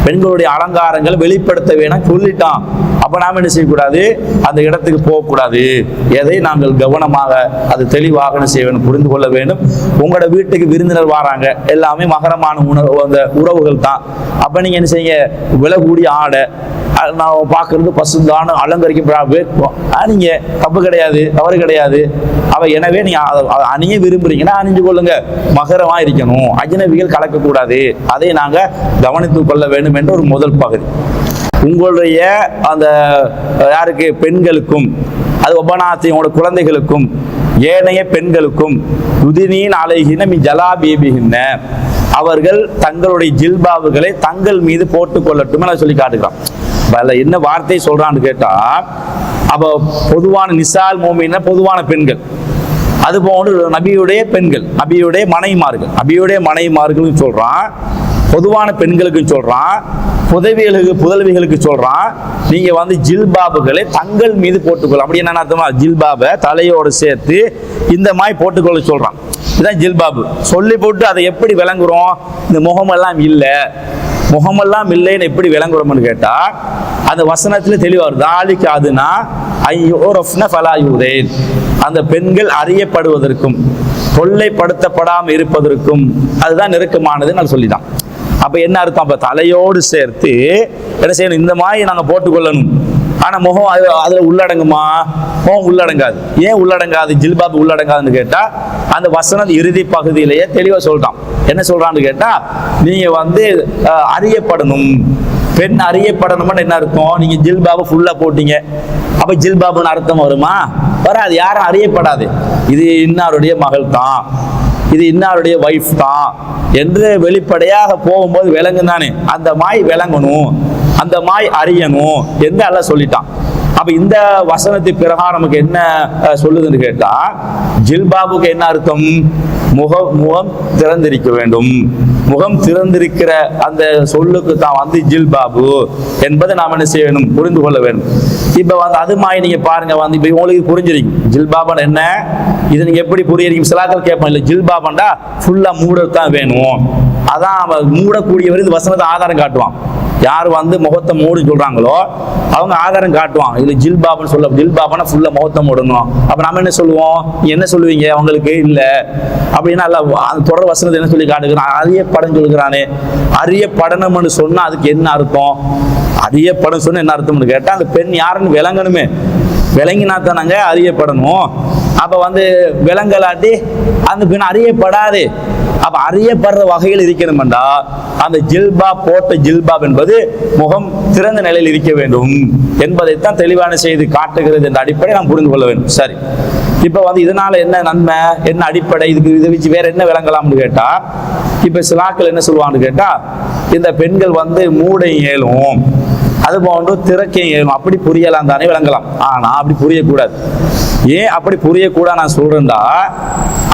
பெண்களுடைய அலங்காரங்களை வெளிப்படுத்த வேணாம் சொல்லிட்டான். அப்ப நாம என்ன செய்யக்கூடாது, அந்த இடத்துக்கு போகக்கூடாது. எதை நாங்கள் கவனமாக அது தெளிவாக செய்ய வேண்டும், புரிந்து கொள்ள வேண்டும். உங்களோட வீட்டுக்கு விருந்தினர் வராங்க, எல்லாமே மகரமான அந்த உறவுகள் தான். அப்ப நீங்க என்ன செய்யுங்க, விலை கூடிய ஆடை நான் பார்க்கறது பசுந்தான அலங்கரிக்க நீங்க தப்பு கிடையாது, தவறு கிடையாது. எனவே நீங்க அணிய விரும்புறீங்கன்னா அணிஞ்சு கொள்ளுங்க, மகரமா இருக்கணும், அஜ்னபிகள் கலக்கக்கூடாது. அதை நாங்க கவனித்துக் கொள்ள வேண்டும் என்ற ஒரு முதல் பகுதி. உங்களுடைய அந்த யாருக்கு, பெண்களுக்கும், அது ஒபனாத்தையோட குழந்தைகளுக்கும் ஏனைய பெண்களுக்கும் யுதினீன் அலைஹின மின் ஜலாபீபிஹின்ன, அவர்கள் தங்களுடைய ஜில்பாபுகளை தங்கள் மீது போட்டுக் கொள்ளட்டும் சொல்லி காட்டுகிறான். என்ன வார்த்தை சொல்றான்னு கேட்டா, அப்ப பொதுவான நிசால் மோமின பொதுவான பெண்கள், அது போன்று நபியுடைய பெண்கள், நபியுடைய மனைவிமார்கள் சொல்றான், பொதுவான பெண்களுக்கு சொல்றான், புதல்விகளுக்கு சொல்றான், நீங்க வந்து ஜில்பாபுகளை தங்கள் மீது போட்டுக்கொள்ள. அப்படி என்ன அர்த்தமா, ஜில்பாபை தலையோடு சேர்த்து இந்த மாதிரி போட்டுக்கொள்ள சொல்றான். இதுதான் ஜில்பாபு. சொல்லி போட்டு அதை எப்படி விளங்குறோம், இந்த முகமெல்லாம் இல்லைன்னு எப்படி விளங்குறோம்னு கேட்டா, அந்த வசனத்துல தெளிவா தாலிக்கு அதுனா அந்த பெண்கள் அறியப்படுவதற்கும் தொல்லைப்படுத்தப்படாமல் இருப்பதற்கும் அதுதான் நெருக்கமானதுன்னு சொல்லிதான். அப்ப என்ன அர்த்தம், அப்ப தலையோடு சேர்த்து என்ன செய்யணும், இந்த மாதிரி நாங்க போட்டுக்கொள்ளணும். ஆனா முகம் அதுல உள்ளடங்குமா, முகம் உள்ளடங்காது. ஏன் உள்ளடங்காது, ஜில்பாப் உள்ளடங்காதுன்னு கேட்டா, அந்த வசனம் இறுதி பகுதியிலேயே தெளிவா சொல்றான். என்ன சொல்றான்னு கேட்டா, நீங்க வந்து அறியப்படணும், பெண் அறியப்படணும்னு என்ன அர்த்தம், நீங்க ஜில்பாபு ஃபுல்லா போட்டீங்க, அப்ப ஜில்பாபுன்னு அர்த்தம் வருமா, வராது. யாரும் அறியப்படாது, இது இன்னாருடைய மகள் தான், இது இன்னாருடைய வைஃப் தான் என்று வெளிப்படையாக போகும்போது விளங்கும் தானே, அந்த மாய் விளங்கணும், அந்த மாய் அறியணும் என்று அல்லாஹ் சொல்லிட்டான். அப்ப இந்த வசனத்துக்கு பிரகாரம் நமக்கு என்ன சொல்லுதுன்னு கேட்டா, ஜில்பாபுக்கு என்ன அர்த்தம், முகம் திறந்திருக்க வேண்டும். முகம் திறந்திருக்கிற அந்த சொல்லுக்கு தான் வந்து ஜில்பாபு என்பதை நாம் என்ன செய்ய வேணும், புரிந்து கொள்ள வேண்டும். இப்ப வந்து அது மாதிரி நீங்க பாருங்க, வந்து இப்ப உங்களுக்கு புரிஞ்சிருக்கும் ஜில்பாபன் என்ன, இது நீங்க எப்படி புரியுறீங்க. சிலாக்கள் கேட்பாங்க, இல்ல ஜில்பாபன்டா ஃபுல்லா மூடத்தான் வேணும், அதான் மூடக்கூடியவர் இந்த வசனத்தை ஆதாரம் காட்டுவான். யார் வந்து முகத்தை மூடி சொல்றாங்களோ அவங்க ஆதாரம் காட்டுவான், இது ஜில்பாப்னு சொல்ல, ஜில்பாப்னா ஃபுல்லா முகத்தை மூடணும். அப்ப நம்ம என்ன சொல்லுவோம், என்ன சொல்லுவீங்க, அவங்களுக்கு இல்ல அப்படின்னா அந்த தொடர் வசனத்தை என்ன சொல்லி காட்டுகிறான், அறியப்படம் சொல்லுகிறானே. அறியப்படணும்னு சொன்னா அதுக்கு என்ன அர்த்தம், அறியப்படம் சொன்னா என்ன அர்த்தம்னு கேட்டா, அந்த பெண் யாருன்னு விளங்கணுமே, விளங்கினா தானாங்க அறியப்படணும். அப்ப வந்து விளங்கலாட்டி அந்த பெண் அறியப்படாது. அப்ப அறியப்படுற வகையில் இருக்கணும்டா அந்த ஜில்பாப் போட்ட ஜில்பாப் என்பது முகம் திறந்த நிலையில் இருக்க வேண்டும் என்பதைத்தான் தெளிவான செய்தி காட்டுகிறது என்ற அடிப்படை நாம் புரிந்து கொள்ள வேண்டும். சரி, இப்ப வந்து இதனால என்ன நன்மை, என்ன அடிப்படை, இதுக்கு இதை வச்சு வேற என்ன விளங்கலாம்னு கேட்டா, இப்ப சிலாக்கள் என்ன சொல்லுவான்னு கேட்டா, இந்த பெண்கள் வந்து மூடை இயலும், அது போன்று திறக்கையும் இயலும், அப்படி புரியலாம் தானே விளங்கலாம். ஆனா அப்படி புரியக்கூடாது. ஏன் அப்படி புரியக்கூடாது நான் சொல்றேன்டா,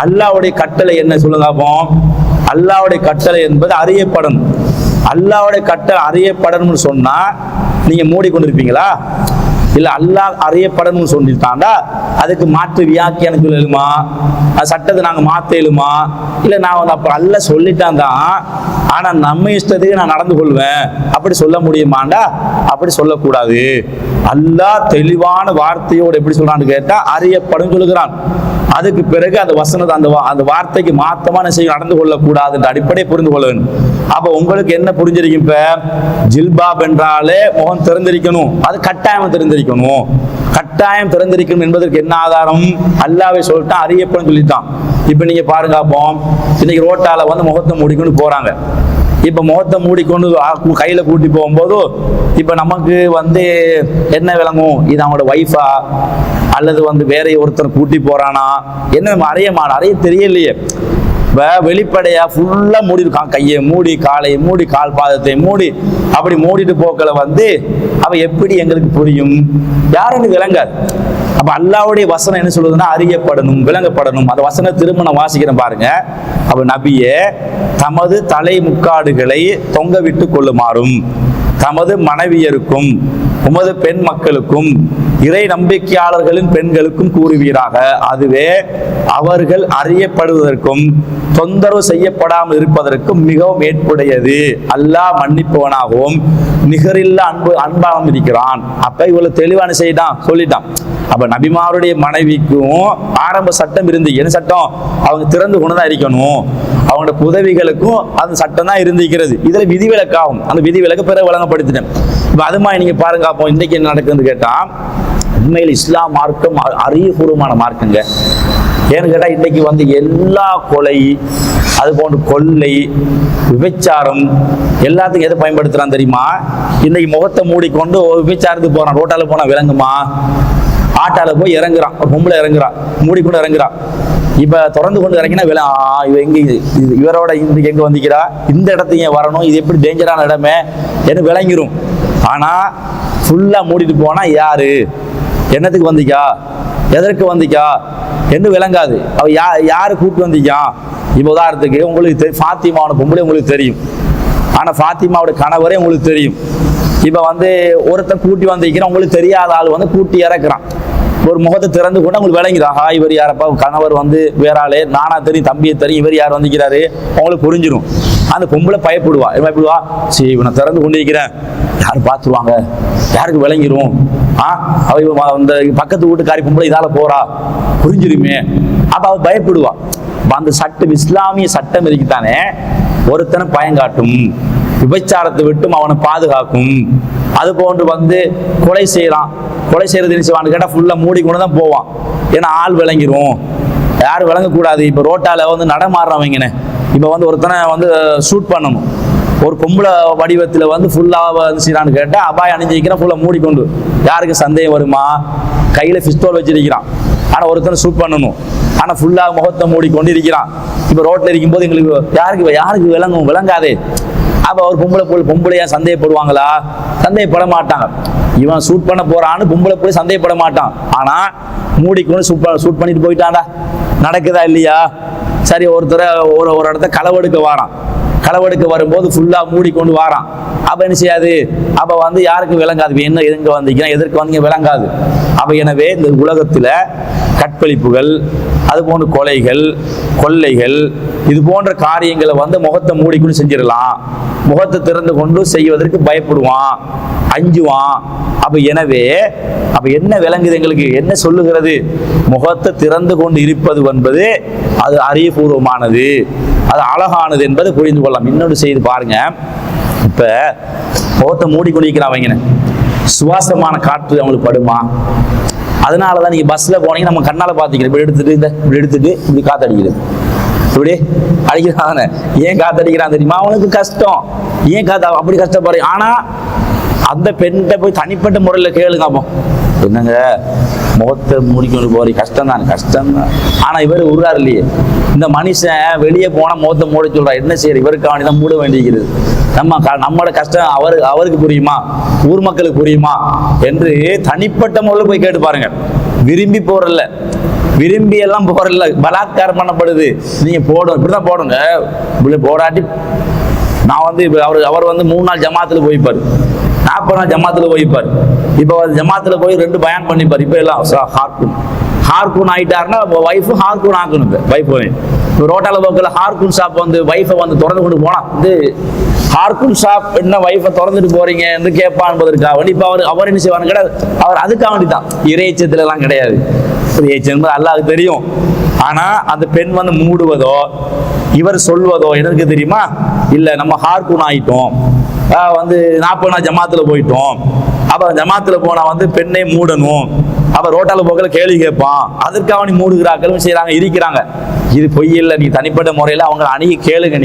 அல்லாஹ்வுடைய கட்டளை என்ன சொல்லுங்க. அப்போ அல்லாஹ்வுடைய கட்டளை என்பது அறியப்படணும். அல்லாஹ்வுடைய கட்டளை அறியப்படணும்னு சொன்னா நீங்க மூடிக்கொண்டிருப்பீங்களா, இல்ல அல்லாஹ் அறியப்படணும்னு சொல்லிட்டாண்டா அதுக்கு மாற்று வியாக்கியானம் சொல்லுமா, சட்டத்தை நாங்க மாத்த இயலுமா, இல்ல நான் வந்து அப்ப அல்ல சொல்லிட்டான் தான், ஆனா நம்ம இஷ்டத்துக்கு நான் நடந்து கொள்வேன் அப்படி சொல்ல முடியுமாண்டா, அப்படி சொல்லக்கூடாது. அல்லாஹ் தெளிவான வார்த்தையோடு எப்படி சொல்றான்னு கேட்டா அறியப்படும் சொல்லுகிறான். அதுக்கு பிறகு அந்த வசனத்தை அந்த வார்த்தைக்கு மாத்தமான செய்ய நடந்து கொள்ளக்கூடாது என்ற அடிப்படையை புரிந்து கொள்ள வேண்டும். அப்ப உங்களுக்கு என்ன புரிஞ்சிருக்கும், இப்ப ஜில்பாப் என்றாலே முகம் திறந்திருக்கணும், அது கட்டாயம் திறந்திருக்கணும். கட்டாயம் திறந்திருக்கணும் என்பதற்கு என்ன ஆதாரம், அல்லாஹ்வே சொல்லிட்டான், அறியப்படும் சொல்லிட்டான். இப்ப நீங்க பாருங்க, அப்போ இன்னைக்கு ரோட்டால வந்து முகத்தை மூடிக்கொண்டு போறாங்க. இப்ப முகத்தை மூடிக்கொண்டு கையில கூட்டி போகும்போது இப்ப நமக்கு வந்து என்ன விளங்கும், இது அவங்களோட வைஃபா அல்லது வந்து வேற ஒருத்தர் கூட்டி போறானா என்ன அறிய தெரியலையே. வெளிப்படையா ஃபுல்லா மூடி இருக்கான், கையை மூடி காலையை மூடி கால் பாதத்தை மூடி அப்படி மூடிட்டு போக்களை வந்து அவ எப்படி எங்களுக்கு புரியும், யாருன்னு விளங்காது. அப்ப அல்லாஹ்வுடைய வசனம் என்ன சொல்லுதுன்னா அறியப்படணும், விளங்கப்படணும். அந்த வசன திரும்ப நான் வாசிக்கிறேன் பாருங்க. அப்ப நபியே தமது தலை முக்காடுகளை தொங்க விட்டு கொள்ளுமாறும் தமது மனைவியருக்கும் உமது பெண் மக்களுக்கும் இறை நம்பிக்கையாளர்களின் பெண்களுக்கும் கூறுவீராக. அதுவே அவர்கள் அறியப்படுவதற்கும் தொந்தரவு செய்யப்படாமல் இருப்பதற்கும் மிகவும் ஏற்புடையது. அல்லாஹ் மன்னிப்பவனாகவும் நிகரில்லா அன்பாகவும் இருக்கிறான். அப்ப இவ்வளவு தெளிவான செய்தான் சொல்லிட்டான். அப்ப நபிமாருடைய மனைவிக்கும் ஆரம்ப சட்டம் இருந்து, என்ன சட்டம்? அவங்க திறந்து கொண்டுதான் இருக்கணும். அவங்களோட உதவிகளுக்கும் அந்த சட்டம் தான் இருந்திருக்கிறது. இதுல விதிவிலக்காகும். அந்த விதிவிலக்கு பிறகு வழங்கப்படுத்தினேன். இப்ப அது மாதிரி நீங்க பாருங்க. அப்போ இன்னைக்கு என்ன நடக்குதுன்னு கேட்டா, உண்மையில் இஸ்லாம் மார்க்கம் அறிவுபூர்வமான மார்க்கங்க. ஏன்னு கேட்டா இன்னைக்கு வந்து எல்லா கொலை, அது போன்று கொள்ளை, விபச்சாரம் எல்லாத்துக்கும் எதை பயன்படுத்துறான் தெரியுமா? இன்னைக்கு முகத்தை மூடிக்கொண்டு விபச்சாரத்துக்கு போறான். ரோட்டால போனா விளங்குமா? ஆட்டால போய் இறங்குறான், பொம்பளை இறங்குறான், மூடிக்கொண்டு இறங்குறான். இப்ப திறந்து கொண்டு இறங்கினா இவ எங்க இவரோட இன்றைக்கு எங்க வந்திக்கிறா, இந்த இடத்துக்கு வரணும், இது எப்படி டேஞ்சரான இடமே என்று விளங்கிரும். ஆனா ஃபுல்லா மூடிட்டு போனா யாரு, என்னத்துக்கு வந்திக்கா, எதற்கு வந்திக்கா என்று விளங்காது. அவ யாரு கூப்பிட்டு வந்திக்கா? இப்ப உதாரணத்துக்கு உங்களுக்கு ஃபாத்திமாவோட பொம்பளை உங்களுக்கு தெரியும், ஆனா ஃபாத்திமாவோட கணவரே உங்களுக்கு தெரியும். இப்ப வந்து ஒருத்தர் கூட்டி வந்திருக்கிறேன், உங்களுக்கு தெரியாத ஆள் வந்து கூட்டி இறக்குறான். ஒரு முகத்தை திறந்து கொண்டு உங்களுக்கு விளங்கிதா, இவர் யாரப்பா, கணவர் வந்து வேற ஆளு, நானா தெரியும், தம்பியை தெரியும், இவர் யார் வந்திருக்கிறாரு உங்களுக்கு புரிஞ்சிடும். அந்த பொம்பளை பயப்படுவா. சரி இவனை திறந்து கொண்டு இருக்கிறேன், யாரும் பார்த்துருவாங்க, யாருக்கு விளங்கிரும், அவ அந்த பக்கத்து வீட்டுக்காரி பொம்பளை இதால போறா, புரிஞ்சிருமே. அப்ப அவ பயப்படுவா. அந்த சட்டம், இஸ்லாமிய சட்டம் இருக்குத்தானே, ஒருத்தனை பயங்காட்டும், விபச்சாரத்தை விட்டும் அவனை பாதுகாக்கும். அது போன்று வந்து கொலை செய்யறான், கொலை செய்யறது செய்வான்னு கேட்டா ஃபுல்லா மூடி கொண்டு தான் போவான். ஏன்னா ஆள் விளங்கிரும், யாரும் விளங்கக்கூடாது. இப்ப ரோட்டால வந்து நடமாடுறவங்கன்னு இப்ப வந்து ஒருத்தனை வந்து ஷூட் பண்ணணும், ஒரு பொம்பளை வடிவத்துல வந்து ஃபுல்லா செய்யறான்னு கேட்டா அபாயம் அணிஞ்சிருக்கிறான், ஃபுல்லா மூடிக்கொண்டு. யாருக்கு சந்தேகம் வருமா? கையில பிஸ்டோல் வச்சிருக்கிறான், ஆனா ஒருத்தனை ஷூட் பண்ணணும், ஆனா ஃபுல்லா முகத்தை மூடிக்கொண்டு இருக்கிறான். இப்ப ரோட்ல இருக்கும் போது எங்களுக்கு யாருக்கு விளங்காதே. அப்ப அவர் பொம்பளையா சந்தேகப்படுவாங்களா? சந்தேகப்பட மாட்டாங்க. இவன் ஷூட் பண்ண போறான்னு பொம்பளை போய் சந்தேகப்பட மாட்டான். ஆனா மூடிக்கொண்டு ஷூட் பண்ணிட்டு போயிட்டான்டா, நடக்குதா இல்லையா? சரி, ஒருத்தர ஒரு இடத்த களவெடுக்க வாரான், களவெடுக்க வரும்போது ஃபுல்லா மூடிக்கொண்டு வாரான். அப்ப என்ன செய்யாது? அப்ப வந்து யாருக்கு விளங்காது, என்ன எங்க வந்தீங்க, எதற்கு வந்தீங்க விளங்காது. அப்ப எனவே இந்த உலகத்துல கற்பழிப்புகள், அது போன்ற கொலைகள், கொள்ளைகள், இது போன்ற காரியங்களை வந்து முகத்தை மூடிக்கொண்டு செஞ்சிடலாம். முகத்தை திறந்து கொண்டு செய்வதற்கு பயப்படுவான், அஞ்சுவான். அப்ப எனவே அப்ப என்ன விளங்குது, எங்களுக்கு என்ன சொல்லுகிறது? முகத்தை திறந்து கொண்டு இருப்பது என்பது அது அறிவுபூர்வமானது, அது அழகானது என்பதை புரிந்து கொள்ளலாம். இன்னொன்று செய்து பாருங்க. இப்ப முகத்தை மூடிக்கொண்டிருக்கிறாங்க, சுவாசமான காற்று அவங்களுக்கு படுமா? அதனாலதான் நீங்க பஸ்ல போனீங்க, நம்ம கண்ணால பாத்தீங்க, இப்படி எடுத்துட்டு இப்படி காத்தடிக்கிறது, இப்படி அடிக்கிறான். ஏன் காத்தடிக்கிறான் தெரியுமா? அவனுக்கு கஷ்டம். ஏன் அப்படி கஷ்டப்படுற? ஆனா அந்த பெண்கிட்ட போய் தனிப்பட்ட முறையில கேளுங்க, அப்போ என்னங்க முகத்தை மூடிக்கொண்டு போற கஷ்டம் தான். ஆனா இவர் உருறாரு இல்லையே, இந்த மனுஷன் வெளியே போனா முகத்தை மூட சொல்றா, என்ன செய்யற? இவருக்காண்டி தான் மூட வேண்டியிருக்கிறது. நம்மளோட கஷ்டம் அவருக்கு புரியுமா, ஊர் மக்களுக்கு புரியுமா என்று தனிப்பட்ட முறையில் போய் கேட்டு பாருங்க. விரும்பி போறல, விரும்பி எல்லாம் போறல, பலாத்காரம் பண்ணப்படுது. நீங்க போடும், இப்படிதான் போடுங்க. இப்படி போடாட்டி நான் வந்து அவர் வந்து 3 நாள் ஜமாத்துல போய்ப்பாரு, 40 நாள் ஜமாத்துல போய்ப்பார். இப்ப ஜமாத்துல போய் 2 பயான் பண்ணிப்பார். இப்ப எல்லாம் ஹார்கூன் ஆயிட்டாருன்னா வைஃப் ஹார்கூன் ஆக்கணும். வைஃப் இப்போ ரோட்டால போக்கல ஹார்கூன் ஷாப் வந்து வைஃபை வந்து திறந்து கொண்டு போனா வந்து ஹார்கூன் ஷாப் என்ன வைஃபை திறந்துட்டு போறீங்க என்று கேட்பான் என்பதற்காக வேண்டி இப்ப அவர் என்ன செய்வான்னு கிடையாது. அவர் அதுக்காக வேண்டி தான், இறைச்சத்துல எல்லாம் கிடையாது. இறைச்சம் அல்லாஹ்வுக்கு தெரியும். ஆனா அந்த பெண் வந்து மூடுவதோ இவர் சொல்வதோ எனக்கு தெரியுமா? இல்ல நம்ம ஹார்கூன் ஆயிட்டோம், வந்து 40 நாள் ஜமாத்துல போயிட்டோம். அப்ப ஜமாத்துல போனா வந்து பெண்ணை மூடணும், அப்ப ரோட்டால போக்கல கேள்வி கேட்பான், அதற்காக நீ மூடுகிறார்கள் செய்யறாங்க, இருக்கிறாங்க. இது பொய் இல்லை. நீ தனிப்பட்ட முறையில அவங்க அணுகி கேளுங்க.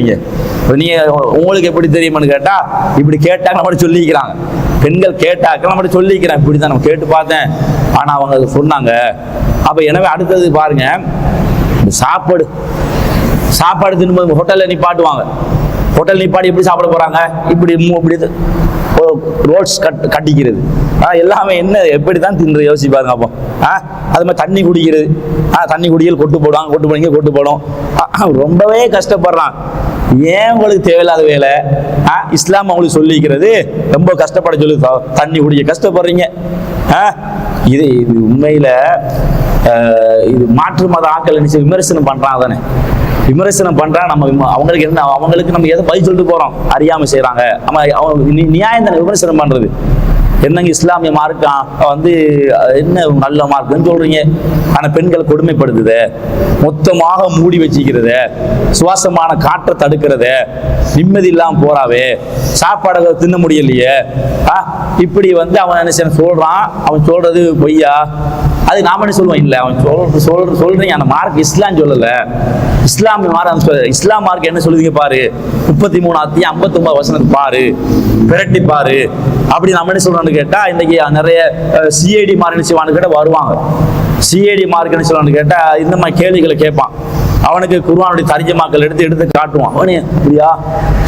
நீங்க உங்களுக்கு எப்படி தெரியுமான்னு கேட்டா, இப்படி கேட்டாங்க நம்ம சொல்லிக்கிறாங்க. பெண்கள் கேட்டாக்க நம்ம சொல்லிக்கிறேன், இப்படிதான் நம்ம கேட்டு பார்த்தேன், ஆனா அவங்க சொன்னாங்க. அப்ப எனவே அடுத்தது பாருங்க, சாப்பாடு தின்னும்போது ஹோட்டல்ல நிப்பாட்டுவாங்க. ஹோட்டல் நிப்பாட்டி எப்படி சாப்பிட போறாங்க? இப்படி ரோட்ஸ் கட்டிக்கிறது எல்லாமே என்ன எப்படிதான் தின்று யோசிச்சு பாருங்க. அப்போ அது மாதிரி தண்ணி குடிக்கிறது, தண்ணி குடிக்கல் கொட்டு போடுவாங்க, கொட்டு போடும். ரொம்பவே கஷ்டப்படுறான். ஏன் உங்களுக்கு தேவையில்லாத வேலை? இஸ்லாம் அவங்களுக்கு சொல்லிக்கிறது ரொம்ப கஷ்டப்பட சொல்லி, தண்ணி குடிக்க கஷ்டப்படுறீங்க, இது உண்மையில இது மாற்று மத ஆக்கள் நினைச்சு விமர்சனம் பண்றாங்க தானே. விமர்சனம் பண்றா நம்ம அவங்களுக்கு என்ன, அவங்களுக்கு நம்ம எதை பதில் சொல்லிட்டு போறோம், அறியாம செய்யறாங்க. நியாயம் தானே விமர்சனம் பண்றது. என்னங்க இஸ்லாமிய மார்க்கம் வந்து என்ன நல்ல மார்க்குன்னு சொல்றீங்க, ஆனா பெண்களை கொடுமைப்படுத்துத, மொத்தமாக மூடி வச்சுக்கிறத, சுவாசமான காற்றை தடுக்கிறத, நிம்மதி இல்லாம போறாவே, சாப்பாடை தின்ன முடியலையே, இப்படி வந்து அவன் என்ன சொல்றான். அவன் சொல்றது பொய்யா? அது நாம என்ன சொல்லுவோம், இல்லை அவன் சொல்றீங்க அந்த மார்க் இஸ்லாம் சொல்லல, இஸ்லாமிய மார்க் சொல்ல. இஸ்லாம் மார்க் என்ன சொல்லுவீங்க பாரு, 33 59 வசனத்தை பாரு, பிரட்டி பாரு. அப்படி நம்ம என்ன சொல்றோம்னு கேட்டா, இன்னைக்கு நிறைய சிஐடி மார்க் செய்வான்னு கேட்டா வருவாங்க. சிஐடி மார்க் என்ன சொல்றான்னு கேட்டா இந்த மாதிரி கேள்விகளை கேட்பான். அவனுக்கு குர்ஆனுடைய தர்ஜமாக்கள் எடுத்து காட்டுவான். அவனே அப்படியா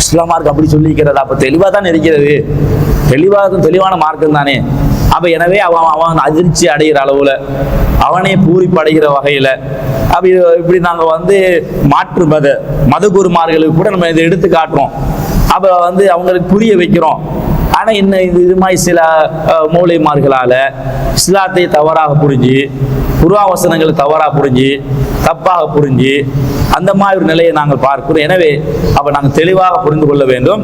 இஸ்லாம் மார்க் அப்படி சொல்லிக்கிறதா? அப்ப தெளிவா தான் இருக்கிறது, தெளிவான மார்க்கம் தானே. அப்ப எனவே அவன் அதிர்ச்சி அடைகிற அளவுல, அவனே பூரிப்படைகிற வகையில, அப்ப இப்படி நாங்க வந்து மாற்று மதகுருமார்களுக்கு கூட நம்ம இதை எடுத்து காட்டுறோம். அப்ப வந்து அவங்களுக்கு புரிய வைக்கிறோம். ஆனா என்ன, இது மாதிரி சில மௌலிமார்களால இஸ்லாத்தை தவறாக புரிஞ்சு, குர்ஆன் வசனங்களை தவறாக புரிஞ்சு, தப்பாக புரிஞ்சு, அந்த மாதிரி ஒரு நிலையை நாங்கள் பார்க்கிறோம். எனவே அப்ப நாங்கள் தெளிவாக புரிந்து கொள்ள வேண்டும்.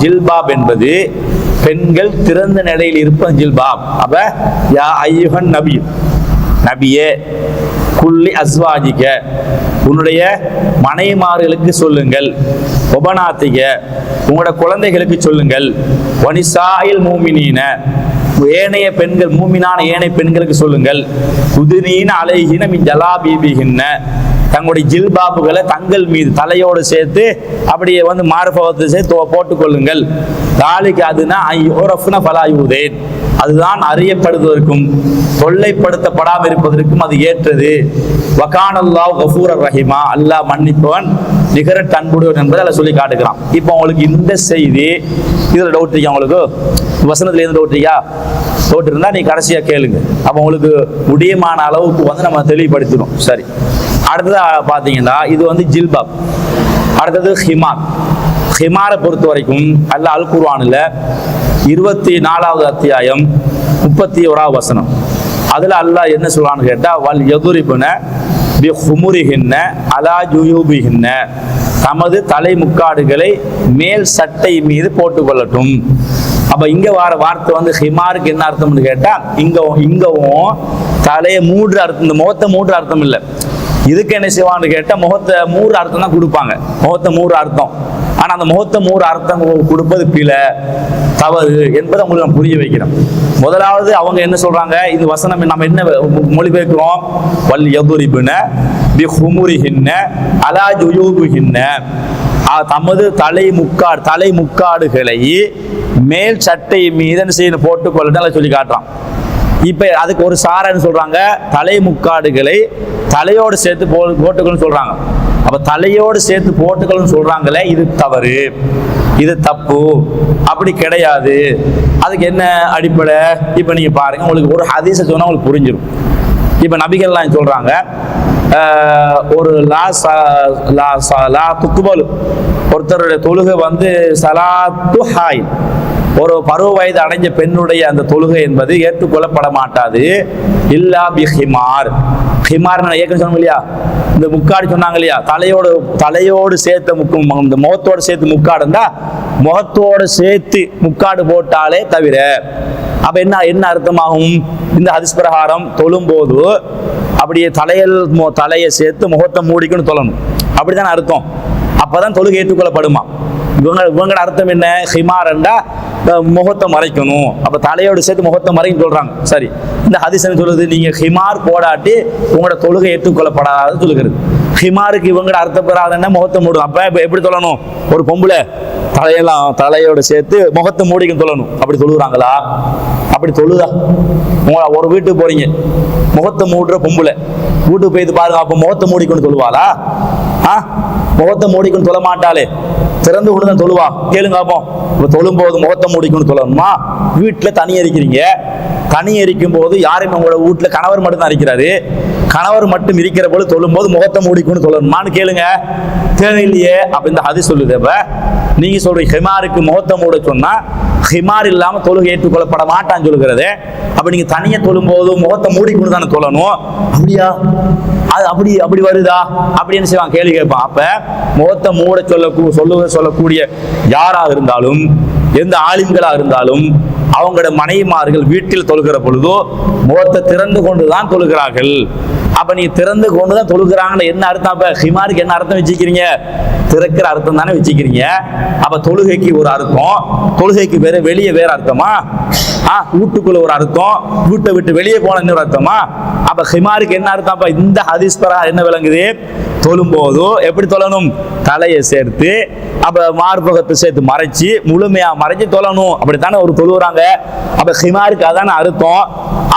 ஜில்பாப் என்பது பெண்கள் திறந்த நிலையில் இருப்பது ஜில்பாப். அப்ப யா ஐயுஹன் நபியே குல்லி அஸ்வாஜிக, உன்னுடைய மனைமார்களுக்கு சொல்லுங்கள், ஒபனாத்திக, உங்களோட குழந்தைகளுக்கு சொல்லுங்கள், வனிசாயில் மூமினீன, ஏனைய பெண்கள் மூமினான ஏனைய பெண்களுக்கு சொல்லுங்கள், குதுனீன அலைஹின மின் ஜலாபீபிஹின்ன, தங்களுடைய ஜில்பாபுகளை தங்கள் மீது தலையோடு சேர்த்து அப்படியே வந்து மார்பகத்தை சேர்த்து போட்டுக்கொள்ளுங்கள். தாலிக்கு அதுனா ஐயோரஃப்ன ஃபலாயூதேன், அதுதான் அறியப்படுவதற்கும் தொல்லைப்படுத்தப்படாமல் இருப்பதற்கும் அது ஏற்றது. வகானல்லாஹு கஃபூரர் ரஹீமா, அல்லாஹ் மன்னிப்பவன் நிகரற்ற அன்புடையவன் என்பதை அதில் சொல்லி காட்டுகிறான். இப்போ உங்களுக்கு இந்த செய்தி இதுல டவுட் இருக்கா? உங்களுக்கு வசனத்துல எந்த டவுட் இருக்கா? டவுட் இருந்தா நீ கடைசியா கேளுங்க. அப்போ உங்களுக்கு முடியமான அளவுக்கு வந்து நம்ம தெளிவுபடுத்திடும். சரி, அடுத்தது பாத்தீங்கன்னா இது வந்து ஜில்பாப். அடுத்தது ஹிமாரை பொறுத்த வரைக்கும் அல்லாஹ் அல் குர்ஆன்ல 24வது அத்தியாயம் 31வது வசனம், அதுல அல்லாஹ் என்ன சொல்றான்னு கேட்டா, வல் யதுரிபுன பிஹுமுரிஹின்ன அலா ஜுயூபிஹின்ன, தமது தலை முக்காடுகளை மேல் சட்டை மீது போட்டுக்கொள்ளட்டும். அப்ப இங்க வர வார்த்தை வந்து ஹிமாருக்கு என்ன அர்த்தம்னு கேட்டா, இங்கவும் தலையை மூன்று அர்த்தம், இந்த முகத்தை மூன்று அர்த்தம் இல்லை. இதுக்கு என்ன செய்வான்னு கேட்டா முகத்தை 3 அர்த்தம் தான் கொடுப்பாங்க. முகத்தை 3 அர்த்தம். ஆனா அந்த முகத்தை 3 அர்த்தம் கொடுப்பது பிழை, தவறு என்பதை உங்களுக்கு நான் புரிய வைக்கிறேன். முதலாவது அவங்க என்ன சொல்றாங்க, இந்த வசனம் நம்ம என்ன மொழிபெயர்க்கிறோம், வல் யதுரிபுன பிஹுமுரிஹின்ன அலா ஜுயூபிஹின்ன, தமது தலை முக்காடுகளை மேல் சட்டை மீது செய்து போட்டுக்கொள்ளு சொல்லி காட்டுறான். இப்ப அதுக்கு ஒரு சாரன்னு சொல்றாங்க, தலை முக்காடுகளை தலையோடு சேர்த்து போட்டுக்கணும்னு சொல்றாங்க. அப்ப தலையோடு சேர்த்து போட்டுக்கணும்னு சொல்றாங்களே, இது தவறு, இது தப்பு, அப்படி கிடையாது. அதுக்கு என்ன அடிப்படை? இப்ப நீங்க பாருங்க, உங்களுக்கு ஒரு ஹதீஸை சொன்னா உங்களுக்கு புரிஞ்சிடும். இப்ப நபிகள்லாம் சொல்றாங்க, ஒரு லா துக்குபல், ஒருத்தருடைய தொழுகை வந்து சலாத்து ஹாய், ஒரு பருவ வயது அடைஞ்ச பெண்ணுடைய அந்த தொழுகை என்பது ஏற்றுக்கொள்ளப்பட மாட்டாது. இல்லா பி ஹிமார். ஹிமார் ஏற்கனவே சொன்னோம் இல்லையா, இந்த முக்காடு சொன்னாங்க இல்லையா, தலையோடு சேர்த்த இந்த முகத்தோடு சேர்த்து முக்காடு இருந்தா முகத்தோடு சேர்த்து முக்காடு போட்டாலே தவிர. அப்ப என்ன அர்த்தமாகும்? இந்த ஹதீஸ் பிரகாரம் தொழும் போது அப்படியே தலையை சேர்த்து முகத்தை மூடிக்கணும் தொழணும், அப்படிதான் அர்த்தம். அப்பதான் தொழுகை ஏற்றுக்கொள்ளப்படுமா? இவங்களோட அர்த்தம் என்ன? ஹிமாரண்டா முகத்தை மறைக்கணும், அப்ப தலையோடு சேர்த்து முகத்தை மறைக்கணும் சொல்றாங்க. சரி, இந்த ஹதீஸ் சொல்லுது, நீங்க ஹிமார் போடாட்டி உங்களோட தொழுகை ஏற்றுக்கொள்ளப்படாத சொல்லுகிறது. ஹிமாருக்கு இவங்களோட அர்த்தம் பெறாதுன்னா முகத்தை மூடும். அப்ப எப்படி சொல்லணும்? ஒரு பொம்பளை தலையோட சேர்த்து முகத்தை மூடிக்கும் சொல்லணும். அப்படி சொல்லுறாங்களா? அப்படி தொழுதா? ஒரு வீட்டுக்கு போறீங்க, முகத்தை மூடுற பொம்பளை வீட்டுக்கு போயிட்டு பாருங்க, அப்ப முகத்தை மூடிக்கொண்டு சொல்லுவாளா? முகத்தை மூடிக்கொண்டு சொல்ல மாட்டாளே, திறந்து கொண்டு தான் தொழுவா. கேளுங்க அப்போம். இப்ப தொழும் போது முகத்தை மூடிக்கொண்டு சொல்லணுமா? வீட்டுல தனி எரிக்கிறீங்க, தனி எரிக்கும் போது யாரையும் உங்களோட வீட்டுல கணவர் மட்டும் தான் இருக்கிறாரு, கணவர் மட்டும் இருக்கிற போது தொழும்போது முகத்தை மூடிக்கொண்டு தொழணுமான்னு கேளுங்க. தேவையில்லையே அப்ப இந்த ஹதீஸ் சொல்லுது. அப்ப நீங்க சொல்ற ஹிமாருக்கு முகத்தை மூட சொன்னா ஹிமார் இல்லாம தொழுகை ஏற்றுக்கொள்ளப்பட மாட்டான்னு சொல்லுகிறது. அப்ப நீங்க தனியா தொழும் போது முகத்தை மூடிக்கொண்டு தானே தொழணும். அப்படியா? அது அப்படி வருதா அப்படின்னு செய்வான், கேள்வி கேட்பான். அப்ப முகத்தை மூட சொல்லக்கூடிய யாராக இருந்தாலும், எந்த ஆலிம்களாக இருந்தாலும், அவங்களோட மனைவிமார்கள் வீட்டில் தொழுகிற பொழுதோ முகத்தை திறந்து கொண்டுதான் தொழுகிறார்கள். அப்ப நீ திறந்து கொண்டுதான் தொழுகிறாங்கன்னு என்ன அர்த்தம்? அப்ப ஹிமாருக்கு என்ன அர்த்தம் வச்சுக்கிறீங்க? திறக்கிற அர்த்தம் தானே வச்சுக்கிறீங்க. அப்ப தொழுகைக்கு ஒரு அர்த்தம், தொழுகைக்கு வெளியே வேற அர்த்தமா? வீட்டுக்குள்ள ஒரு அர்த்தம், வீட்டை விட்டு வெளியே போன இன்னொரு அர்த்தமா? அப்ப ஹிமாருக்கு என்ன அர்த்தம்? அப்ப இந்த ஹதீஸ் பிரகாரம் என்ன விளங்குது? தொழும் போதோ எப்படி தொழணும்? தலையை சேர்த்து அப்ப மார்பகத்தை சேர்த்து மறைச்சு முழுமையா மறைச்சு தொழணும். அப்படித்தானே ஒரு தொழுகிறாங்க. அப்ப ஹிமாருக்கு அதான அர்த்தம்.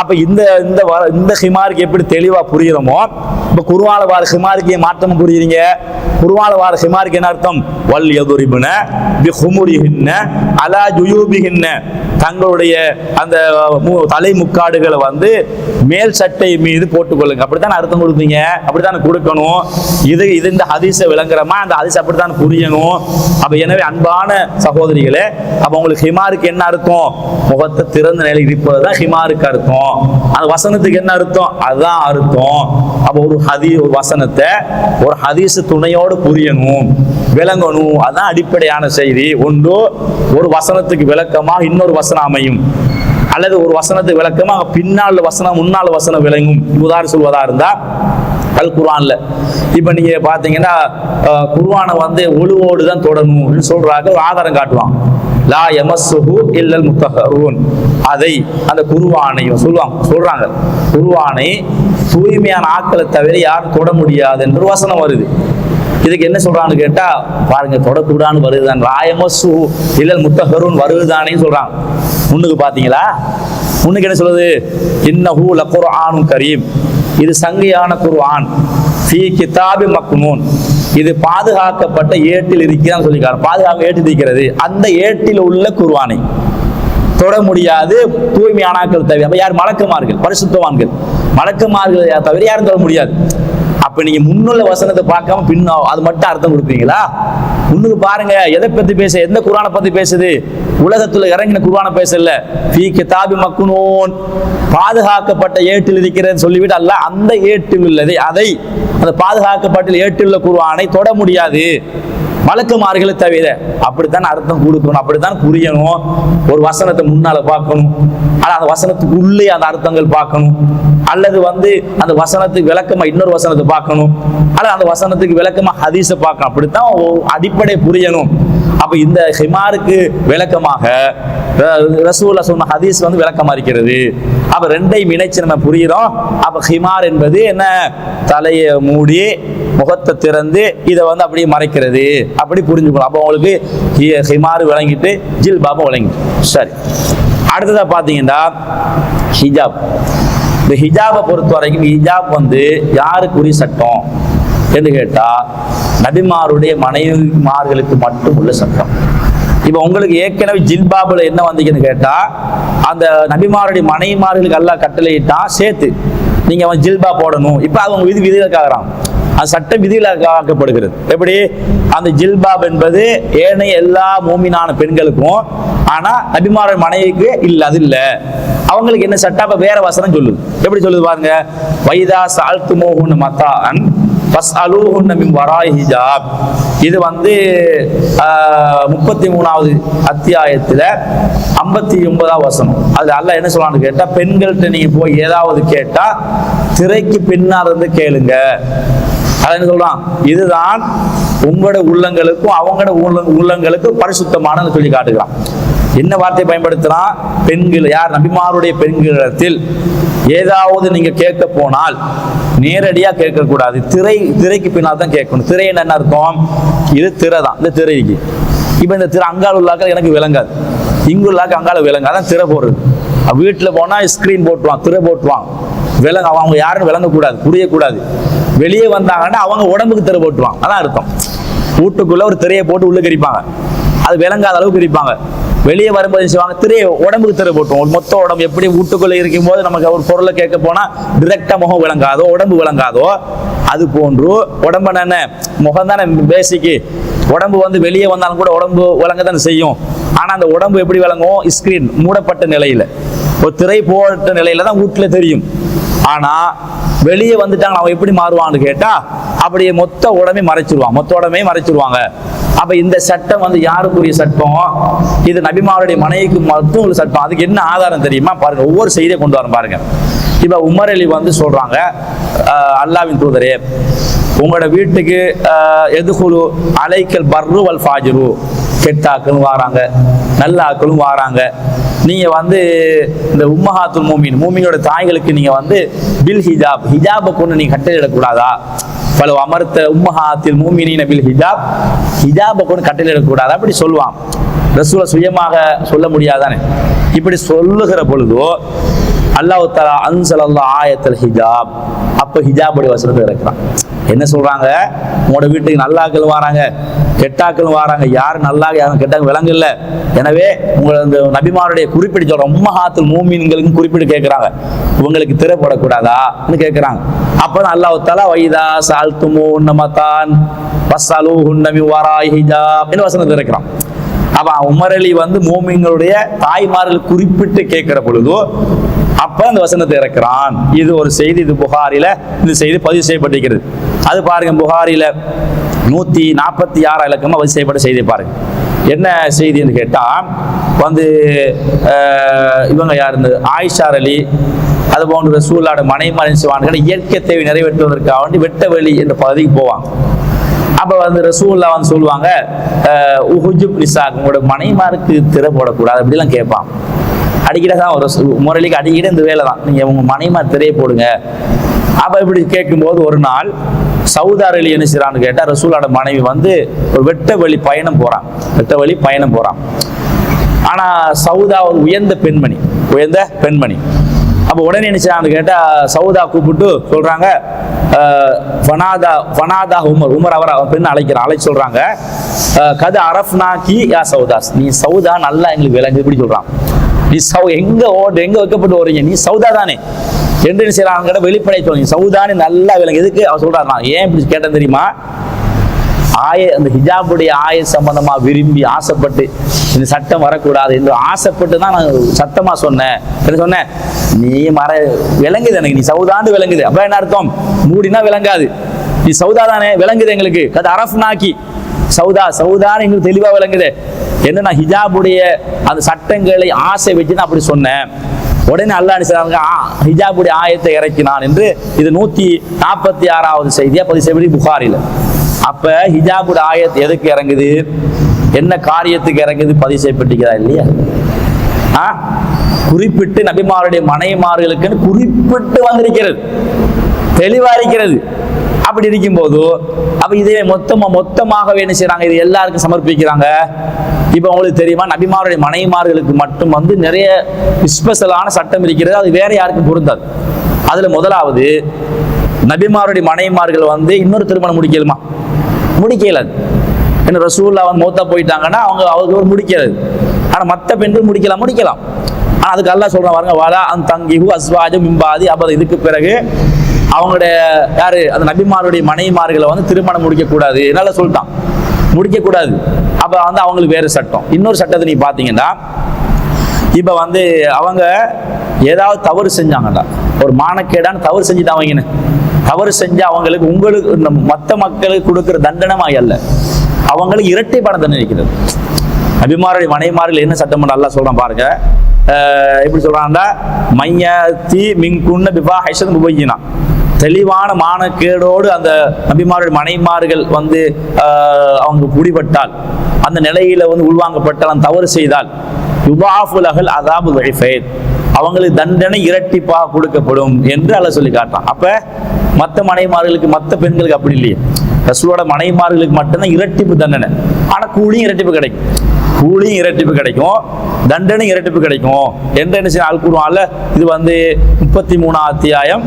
அப்ப இந்த ஹிமாருக்கு எப்படி தெளிவா புரியுறோமோ, இப்ப குர்ஆன்ல வார ஹிமாருக்கு மாற்றம் புரியுறீங்க. குர்ஆன்ல வார ஹிமாருக்கு என்ன அர்த்தம்? வல் யதுரிபுன பிஹுமுரிஹின்ன அலா ஜுயூபிஹின்ன, தங்களுடைய அந்த தலை முக்காடுகளை வந்து மேல் சட்டை மீது போட்டுக்கொள்ளுங்க. அப்படித்தான் அர்த்தம் கொடுப்பீங்க, அப்படித்தான் கொடுக்கணும். இது இந்த ஹதீஸை விளங்குறமா? அந்த ஹதீஸ் அப்படித்தான் புரியணும். அப்ப எனவே அன்பான சகோதரிகளே, அப்ப உங்களுக்கு ஹிமாருக்கு என்ன அர்த்தம்? முகத்தை திறந்த நிலையில் இருப்பதுதான் ஹிமாருக்கு அர்த்தம். அந்த வசனத்துக்கு என்ன அர்த்தம்? அதுதான் அர்த்தம். அப்ப ஒரு வசனத்தை ஒரு ஹதீஸ் துணையோடு புரியணும், விளங்கணும். அதான் அடிப்படையான செய்தி. ஒன்று, ஒரு வசனத்துக்கு விளக்கமா இன்னொரு வசனம் அமையும், அல்லது ஒரு வசனத்துக்கு விளக்கமா பின்னால் வசனம் முன்னால் வசனம் விளங்கும். உதாரணம் சொல்வதா இருந்தா அல் குர்ஆன்ல இப்ப நீங்க பாத்தீங்கன்னா குர்ஆனை வந்து ஒழுவோடு தான் தொடரணும்னு சொல்றாங்க. ஒரு ஆதாரம் காட்டுவான், லா யமஸ்ஸுஹு இல்லல் முத்தஹரூன். அதை அந்த குர்ஆனை சொல்றாங்க, குர்ஆனை தூய்மையான ஆட்களை தவிர யாரும் தொட முடியாது என்று வசனம் வருது. இதுக்கு என்ன சொல்றான்னு கேட்டா, பாருங்க, தொடக்கூடான்னு வருதுதான். ராயமசு இல்லல் முத்தஹரூன் வருதுதானே சொல்றாங்க. முன்னுக்கு பாத்தீங்களா? முன்னுக்கு என்ன சொல்லுது? இன்னஹு லகுர்ஆனுன் கரீம், இது சங்கையான குர்ஆன், ஃபீ கிதாபி மக்னூன், இது பாதுகாக்கப்பட்ட ஏட்டில் இருக்கிறான்னு சொல்லிக்காரு. பாதுகாப்பு ஏட்டில் இருக்கிறது, அந்த ஏட்டில் உள்ள குர்ஆனை தொட முடியாது தூய்மையானாக்கள் தவிர. அப்ப யார்? மலக்குமார்கள், பரிசுத்தவான்கள். மலக்குமார்கள் தவிர யாரும் தொட முடியாது. அப்ப நீங்க முன்னுள்ள வசனத்தை பார்க்காம பின்ன அது மட்டும் அர்த்தம் கொடுப்பீங்களா? முன்னுக்கு பாருங்க, எதை பத்தி பேச, எந்த குர்ஆனை பத்தி பேசுது? உலகத்துல இறங்கின குர்ஆனை பேசல. ஃபீ கிதாபி மக்னூன், பாதுகாக்கப்பட்ட ஏட்டில் இருக்கிறது சொல்லிவிட்டு அல்ல, அந்த ஏட்டில் உள்ளதை, அதை அந்த பாதுகாக்கப்பட்ட ஏட்டில் உள்ள குர்ஆனை தொட முடியாது மலக்குமார்களை தவிர. அப்படித்தான் அர்த்தம் கொடுக்கணும், அப்படித்தான் புரியணும். ஒரு வசனத்தை முன்னால பார்க்கணும், ஆனா அந்த வசனத்துக்கு உள்ளே அந்த அர்த்தங்கள் பார்க்கணும், அல்லது வந்து அந்த வசனத்துக்கு விளக்கமா இன்னொரு வசனத்தை பார்க்கணும், அல்லது அந்த வசனத்துக்கு விளக்கமா ஹதீஸை பார்க்கணும். அப்படித்தான் அடிப்படை புரியணும். அப்ப இந்த ஹிமாருக்கு விளக்கமாக ரசூலுல்லாஹ் சொன்ன ஹதீஸ் வந்து விளக்கமா இருக்கிறது. அப்ப ரெண்டையும் இணைச்சு நம்ம புரிகிறோம். அப்ப ஹிமார் என்பது என்ன? தலையை மூடி முகத்தை திறந்து இதை வந்து அப்படியே மறைக்கிறது, அப்படி புரிஞ்சுக்கணும். அப்போ உங்களுக்கு ஹிமார் விளங்கிட்டு ஜில்பாபும் விளங்கிட்டு. சரி, அடுத்ததா பாத்தீங்கன்னா ஹிஜாப். இந்த ஹிஜாபை பொறுத்த வரைக்கும் ஹிஜாப் வந்து யாருக்குரிய சட்டம் என்று கேட்டா, நபிமாருடைய மனைவிமார்களுக்கு மட்டும் உள்ள சட்டம். இப்ப உங்களுக்கு ஏற்கனவே ஜில்பாபுல என்ன வந்தீங்கன்னு கேட்டா, அந்த நபிமாருடைய மனைவிமார்களுக்கு அல்லாஹ் கட்டளையிட்டான் சேர்த்து நீங்க அவன் ஜில்பா போடணும். இப்ப அவங்க விதிவிலக்காகிறான், அது சட்டம் விதிவிலக்காக்கப்படுகிறது. எப்படி? அந்த ஜில்பாப் என்பது ஏனைய எல்லா மூமினான பெண்களுக்கும், ஆனா நபிமாருடைய மனைவிக்கு இல்ல, அது இல்ல. அவங்களுக்கு என்ன சட்டம்? அப்ப வேற வசனம் சொல்லுது. எப்படி சொல்லுது பாருங்க, வைதா சஅல்துமூஹுன்ன மத்தான் ஃபஸ்அலூஹுன்ன மின் வராஇ ஹிஜாப். இது வந்து 33வது அத்தியாயத்துல 59வது வசனம். அது அல்லாஹ் என்ன சொல்றான்னு கேட்டா, பெண்கள்கிட்ட நீங்க போய் ஏதாவது கேட்டா திரைக்கு பின்னால் இருந்து கேளுங்க. அதான் என்ன சொல்றான்? இதுதான் உங்களோட உள்ளங்களுக்கும் அவங்களோட உள்ளங்களுக்கும் பரிசுத்தமான சொல்லி காட்டுகிறான். என்ன வார்த்தையை பயன்படுத்துறான்? பெண்கள், யார்? நபிமாருடைய பெண்களிடத்தில் ஏதாவது நீங்க கேட்க போனால் நேரடியா கேட்க கூடாது, திரைக்கு பின்னால் தான் கேட்கணும். திரை என்ன அர்த்தம்? இது திரை தான். இந்த திரைக்கு இப்ப இந்த திரை அங்கால உள்ளாக்கள் எனக்கு விளங்காது, இங்குள்ளாக்க அங்கால விளங்காதான் திரை போடுறது. வீட்டுல போனா ஸ்கிரீன் போட்டுவான், திரை போட்டுவான், அவங்க யாருன்னு விளங்கக்கூடாது, புரியக்கூடாது. வெளியே வந்தாங்கன்னா அவங்க உடம்புக்கு திரை போட்டுவான், அதான் அர்த்தம். வீட்டுக்குள்ள ஒரு திரையை போட்டு உள்ள கரிப்பாங்க, அது விளங்காத அளவுக்கு கரிப்பாங்க. வெளியே வரும்போது செய்வாங்க, உடம்புக்கு திரை போட்டுருவோம். மொத்த உடம்பு எப்படி வீட்டுக்குள்ள இருக்கும் போது நமக்கு ஒரு பொருளை கேட்க போனா டிரெக்டா முகம் விளங்காதோ, உடம்பு விளங்காதோ, அது போன்று உடம்பு என்ன முகம் தானே பேசிக்கு. உடம்பு வந்து வெளியே வந்தாலும் கூட உடம்பு விளங்க தானே செய்யும். ஆனா அந்த உடம்பு எப்படி விளங்கும்? ஸ்கிரீன் மூடப்பட்ட நிலையில, ஒரு திரை போட்ட நிலையில தான் வீட்டுல தெரியும். ஆனா வெளியே வந்துட்டாங்க அவன் எப்படி மாறுவான்னு கேட்டா அப்படியே மொத்த உடம்பே மறைச்சிருவாங்க. அப்ப இந்த சட்டம் வந்து யாருக்குரிய சட்டம்? இது நபிமாருடைய மனைவிக்கு மட்டும் ஒரு சட்டம். அதுக்கு என்ன ஆதாரம் தெரியுமா? பாருங்க, ஒவ்வொரு செய்தியை கொண்டு வர பாருங்க. இப்ப உமர் அலி வந்து சொல்றாங்க, அல்லாஹ்வின் தூதரே, உங்களோட வீட்டுக்கு எதுகுலு அலைக்கல் பர்ரு வல் ஃபாஜிரு, கெட்டாக்களும் வாராங்க, நல்ல ஆக்களும் வாராங்க. நீங்க வந்து இந்த உம்மஹாத்துல் மூமினோட தாய்களுக்கு நீங்க வந்து பில் ஹிஜாபை கொண்டு நீங்க கட்டளையிடக்கூடாதா? பல அமர்த்த உம்மஹாத்தில் மூமினீன பில் ஹிஜாபை கொண்டு கட்டளையிடக்கூடாதா? அப்படி சொல்லுவான். ரசூலை சுயமாக சொல்ல முடியாதானே? இப்படி சொல்லுகிற பொழுதோ அல்லாஹ் தஆலா அன்ஸலல்லாஹு ஆயத்துல் ஹிஜாப், அப்ப ஹிஜாபுடைய வசனத்தை இறக்குறான். என்ன சொல்றாங்க? உங்களோட வீட்டுக்கு நல்லாக்கள் வராங்க, கெட்டாக்களும் வராங்க. யாரு நல்லா யாரும் கெட்டாங்க விலங்கு இல்லை. எனவே உங்களை இந்த நபிமாருடைய குறிப்பிட்டு சொல்ற உம்மஹாத்துல் மூமின்களுக்கும் குறிப்பிட்டு கேட்கிறாங்க, உங்களுக்கு திரைப்படக்கூடாதான்னு கேட்கிறாங்க. அப்பதான் அல்லாஹ் தஆலா வைதா சால்துமூன் மதான் வஸலூஹுன்ன மின் வராஇ ஹிஜாப் இந்த வசனத்தை இறக்குறான். அப்ப உமர் அலி வந்து மூமின்களுடைய தாய்மார்கள் குறிப்பிட்டு கேட்கிற பொழுது அப்ப அந்த வசனத்தை இறக்குறான். இது ஒரு செய்தி, இது புகாரில இந்த செய்தி பதிவு செய்யப்பட்டிருக்கிறது. அது பாருங்க, புகாரில 146 இலக்கமா பதிவு செய்யப்பட்ட செய்தி பாருங்க. என்ன செய்தி என்று கேட்டா வந்து இவங்க யார்? ஆயிஷா அலி, அது போன்ற ரசூலுல்லாஹ்வுடைய மனைவிமாரின் செய்வார்கள் இயற்கை தேவை நிறைவேற்றுவதற்காக வேண்டி வெட்டவெளி என்ற பகுதிக்கு போவாங்க. அப்ப வந்து ரசூலுல்லாஹ் வந்து சொல்லுவாங்க, உஹுஜுப் நிசாக், உங்களோட மனைவிமாருக்கு திரை போடக்கூடாது அப்படிலாம் கேட்பான். அடிக்கடி தான் ஒரு முரளிக்கு அடிக்கடி இந்த வேலை தான், நீங்க உங்க மனைவிமார் திரையை போடுங்க. அப்ப இப்படி கேட்கும்போது ஒரு நாள் சவுதார் அலி என்ன செய்யறான்னு கேட்டா, ரசூலோட மனைவி வந்து ஒரு வெட்ட வழி பயணம் போறான். ஆனா சவுதா ஒரு உயர்ந்த பெண்மணி. அப்ப உடனே என்ன செய்யறான்னு கேட்டா சவுதா கூப்பிட்டு சொல்றாங்க, ஃபனாதா உமர் அவர் பெண் அழைச்சு சொல்றாங்க, கது அரஃப்னாகி யா சவுதாஸ், நீ சவுதா நல்லா எங்களுக்கு விளங்கு. இப்படி சொல்றான், நீ எங்க வைக்கப்பட்டு வரீங்க, நீ சவுதா தானே என்று செய்யறாங்க. வெளிப்படை சொல்லுங்க, சவுதானே நல்லா விளங்கு. எதுக்கு அவர் சொல்றாருனா, ஏன் இப்படி கேட்டேன் தெரியுமா? அந்த ஹிஜாபுடைய சம்பந்தமா விரும்பி ஆசைப்பட்டு இந்த சட்டம் வரக்கூடாது என்று ஆசைப்பட்டு தான் நான் சத்தமா சொன்னேன். நீ விளங்குது எனக்கு, நீ சவுதான்னு விளங்குது. அப்ப என்ன அர்த்தம்? மூடினா விளங்காது, நீ சவுதா தானே விளங்குது எங்களுக்கு. கது அரஃப்னாகி சவுதான்னு எங்களுக்கு தெளிவா விளங்குது. என்ன, நான் ஹிஜாபுடைய அந்த சட்டங்களை ஆசை வச்சு நான் அப்படி சொன்னேன். உடனே அல்லாஹ் சொல்றாங்க, ஹிஜாபுடைய ஆயத்தை இறக்கினான் என்று. இது 146வது செய்தியா பதிவு செய்யப்படி புகாரில. அப்ப ஹிஜாபுடைய ஆயத் எதுக்கு இறங்குது, என்ன காரியத்துக்கு இறங்குது பதிவு செய்யப்பட்டிருக்கிறா இல்லையா? குறிப்பிட்டு நபிமாருடைய மனைவிமார்களுக்கு குறிப்பிட்டு வந்திருக்கிறது, தெளிவா இருக்கிறது. அப்படி இருக்கும் போது அப்ப இதே மொத்தமாக என்ன செய்யறாங்க, இது எல்லாருக்கும் சமர்ப்பிக்கிறாங்க. இப்ப உங்களுக்கு தெரியுமா, நபிமாருடைய மனைவிமார்களுக்கு மட்டும் வந்து நிறைய ஸ்பெஷலான சட்டம் இருக்கிறது, அது வேற யாருக்கும் பொருந்தாது. அதுல முதலாவது, நபிமாருடைய மனைவிமார்கள் வந்து இன்னொரு திருமணம் முடிக்கல. என்ன ரசூலுல்லாஹ் வந்து மௌத்தா போயிட்டாங்கன்னா அவங்க முடிக்கிறது. ஆனா மற்ற பெண்கள் முடிக்கலாம். ஆனா அதுக்கு அல்லாஹ் சொல்றான் பாருங்க, வாலா அன் தங்கிஹு அஸ்வாஜு மின் பாதி அபத, இதுக்கு பிறகு அவங்களுடைய யாரு அந்த நபிமாருடைய மனைவிமார்களை வந்து திருமணம் முடிக்கக்கூடாது. என்னால சொல்லிட்டான், முடிக்கக்கூடாது. அப்ப வந்து அவங்களுக்கு வேற சட்டம். இன்னொரு சட்டத்தை நீ பாத்தீங்கன்னா, இப்ப வந்து அவங்க ஏதாவது தவறு செஞ்சாங்கடா, ஒரு மானக்கேடான தவறு செஞ்சுட்டாங்க. தவறு செஞ்சு அவங்களுக்கு உங்களுக்கு மற்ற மக்களுக்கு கொடுக்கிற தண்டனமா அல்ல, அவங்களுக்கு இரட்டைப்பான தண்டனை இருக்கிறது. நபிமாருடைய மனைவிமார்கள் என்ன சட்டம் பண்ண அல்லாஹ் சொல்றான் பாருங்க. எப்படி சொல்றான்டா, மையத்தி மின்குன்ன பிஃபாஹிஷன் முபையினா, தெளிவான மானக்கேடோடு அந்த நபிமாருடைய மனைவிமார்கள் வந்து அவங்க குடிபட்டால், அந்த நிலையில வந்து உள்வாங்கப்பட்டால், தவறு செய்தால், யுபாஃபுலஹல் அஸாபு தைஃபைன், அவங்களுக்கு தண்டனை இரட்டிப்பாக கொடுக்கப்படும் என்று அல்லாஹ் சொல்லி காட்டான். அப்ப மற்ற மனைவிமார்களுக்கு, மற்ற பெண்களுக்கு அப்படி இல்லையே. ரசூலோட மனைவிமார்களுக்கு மட்டும்தான் இரட்டிப்பு தண்டனை. ஆனா கூலியும் இரட்டிப்பு கிடைக்கும், தண்டனை இரட்டிப்பு கிடைக்கும் என்று என்ன செய்ய அல்குர்ஆன்ல இது வந்து 33ஆம் அத்தியாயம்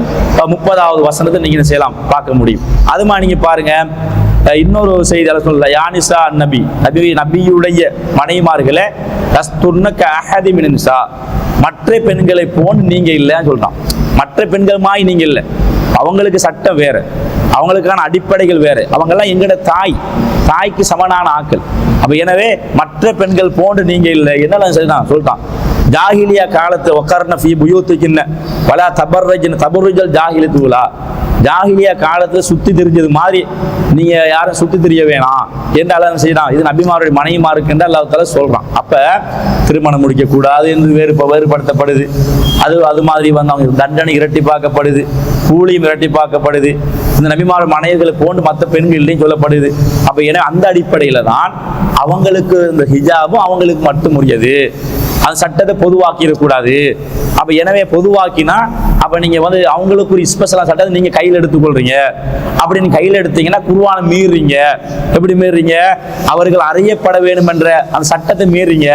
30வது வசனத்தை நீங்க செய்யலாம் பார்க்க முடியும். அதுமா நீங்க பாருங்க, இன்னொரு செய்தியாளர் சொல்ல யானிசா நபியுடைய மனைவிமார்களே லஸ்துன்னக அஹதி மின் நிசா, மற்ற பெண்களை போன்று நீங்க இல்லைன்னு சொல்றான். மற்ற பெண்கள் மாய் நீங்க இல்லை, அவங்களுக்கு சட்டம் வேற, அவங்களுக்கான அடிப்படைகள் வேற, அவங்கெல்லாம் எங்கட தாய்க்கு சமனான ஆக்கள். அப்ப எனவே மற்ற பெண்கள் போன்று நீங்க இல்லை என்ன சொல்லிட்டான். ஜாஹிலியா காலத்து உக்கார்ன ஃபீ புயூத்திகின்ன வலா தபர்ருஜல் ஜாஹிலியத்துலா, ஜாஹிலியா காலத்துல சுத்தி திரிஞ்சது மாதிரி நீங்க யாரும் சுத்தி திரிய வேணாம் என்று அல்லாஹ் செய்யறான். இது நபிமாருடைய மனைவிமாருக்கு என்று அல்லாஹ் தஆலா சொல்றான். அப்ப திருமணம் முடிக்க கூடாது என்று வேறுபடுத்தப்படுது. அது மாதிரி வந்து அவங்க தண்டனை இரட்டிப்பாக்கப்படுது, கூலியும் இரட்டிப்பாக்கப்படுது. இந்த நபிமார் மனைவிகளை போன்று மற்ற பெண்கள்லையும் சொல்லப்படுது. அப்ப ஏன்னா அந்த அடிப்படையில தான் அவங்களுக்கு இந்த ஹிஜாபும் அவங்களுக்கு மட்டும் உரியது. அந்த சட்டத்தை பொதுவாக்கிடக்கூடாது. அப்ப எனவே பொதுவாக்கினா அப்ப நீங்க வந்து அவங்களுக்கு ஒரு ஸ்பெஷலா சட்டத்தை நீங்க கையில் எடுத்துக்கொள்றீங்க. அப்படி நீங்க கையில் எடுத்தீங்கன்னா குர்ஆனை மீறீங்க. எப்படி மீறீங்க? அவர்கள் அறியப்பட வேண்டும் என்ற அந்த சட்டத்தை மீறீங்க.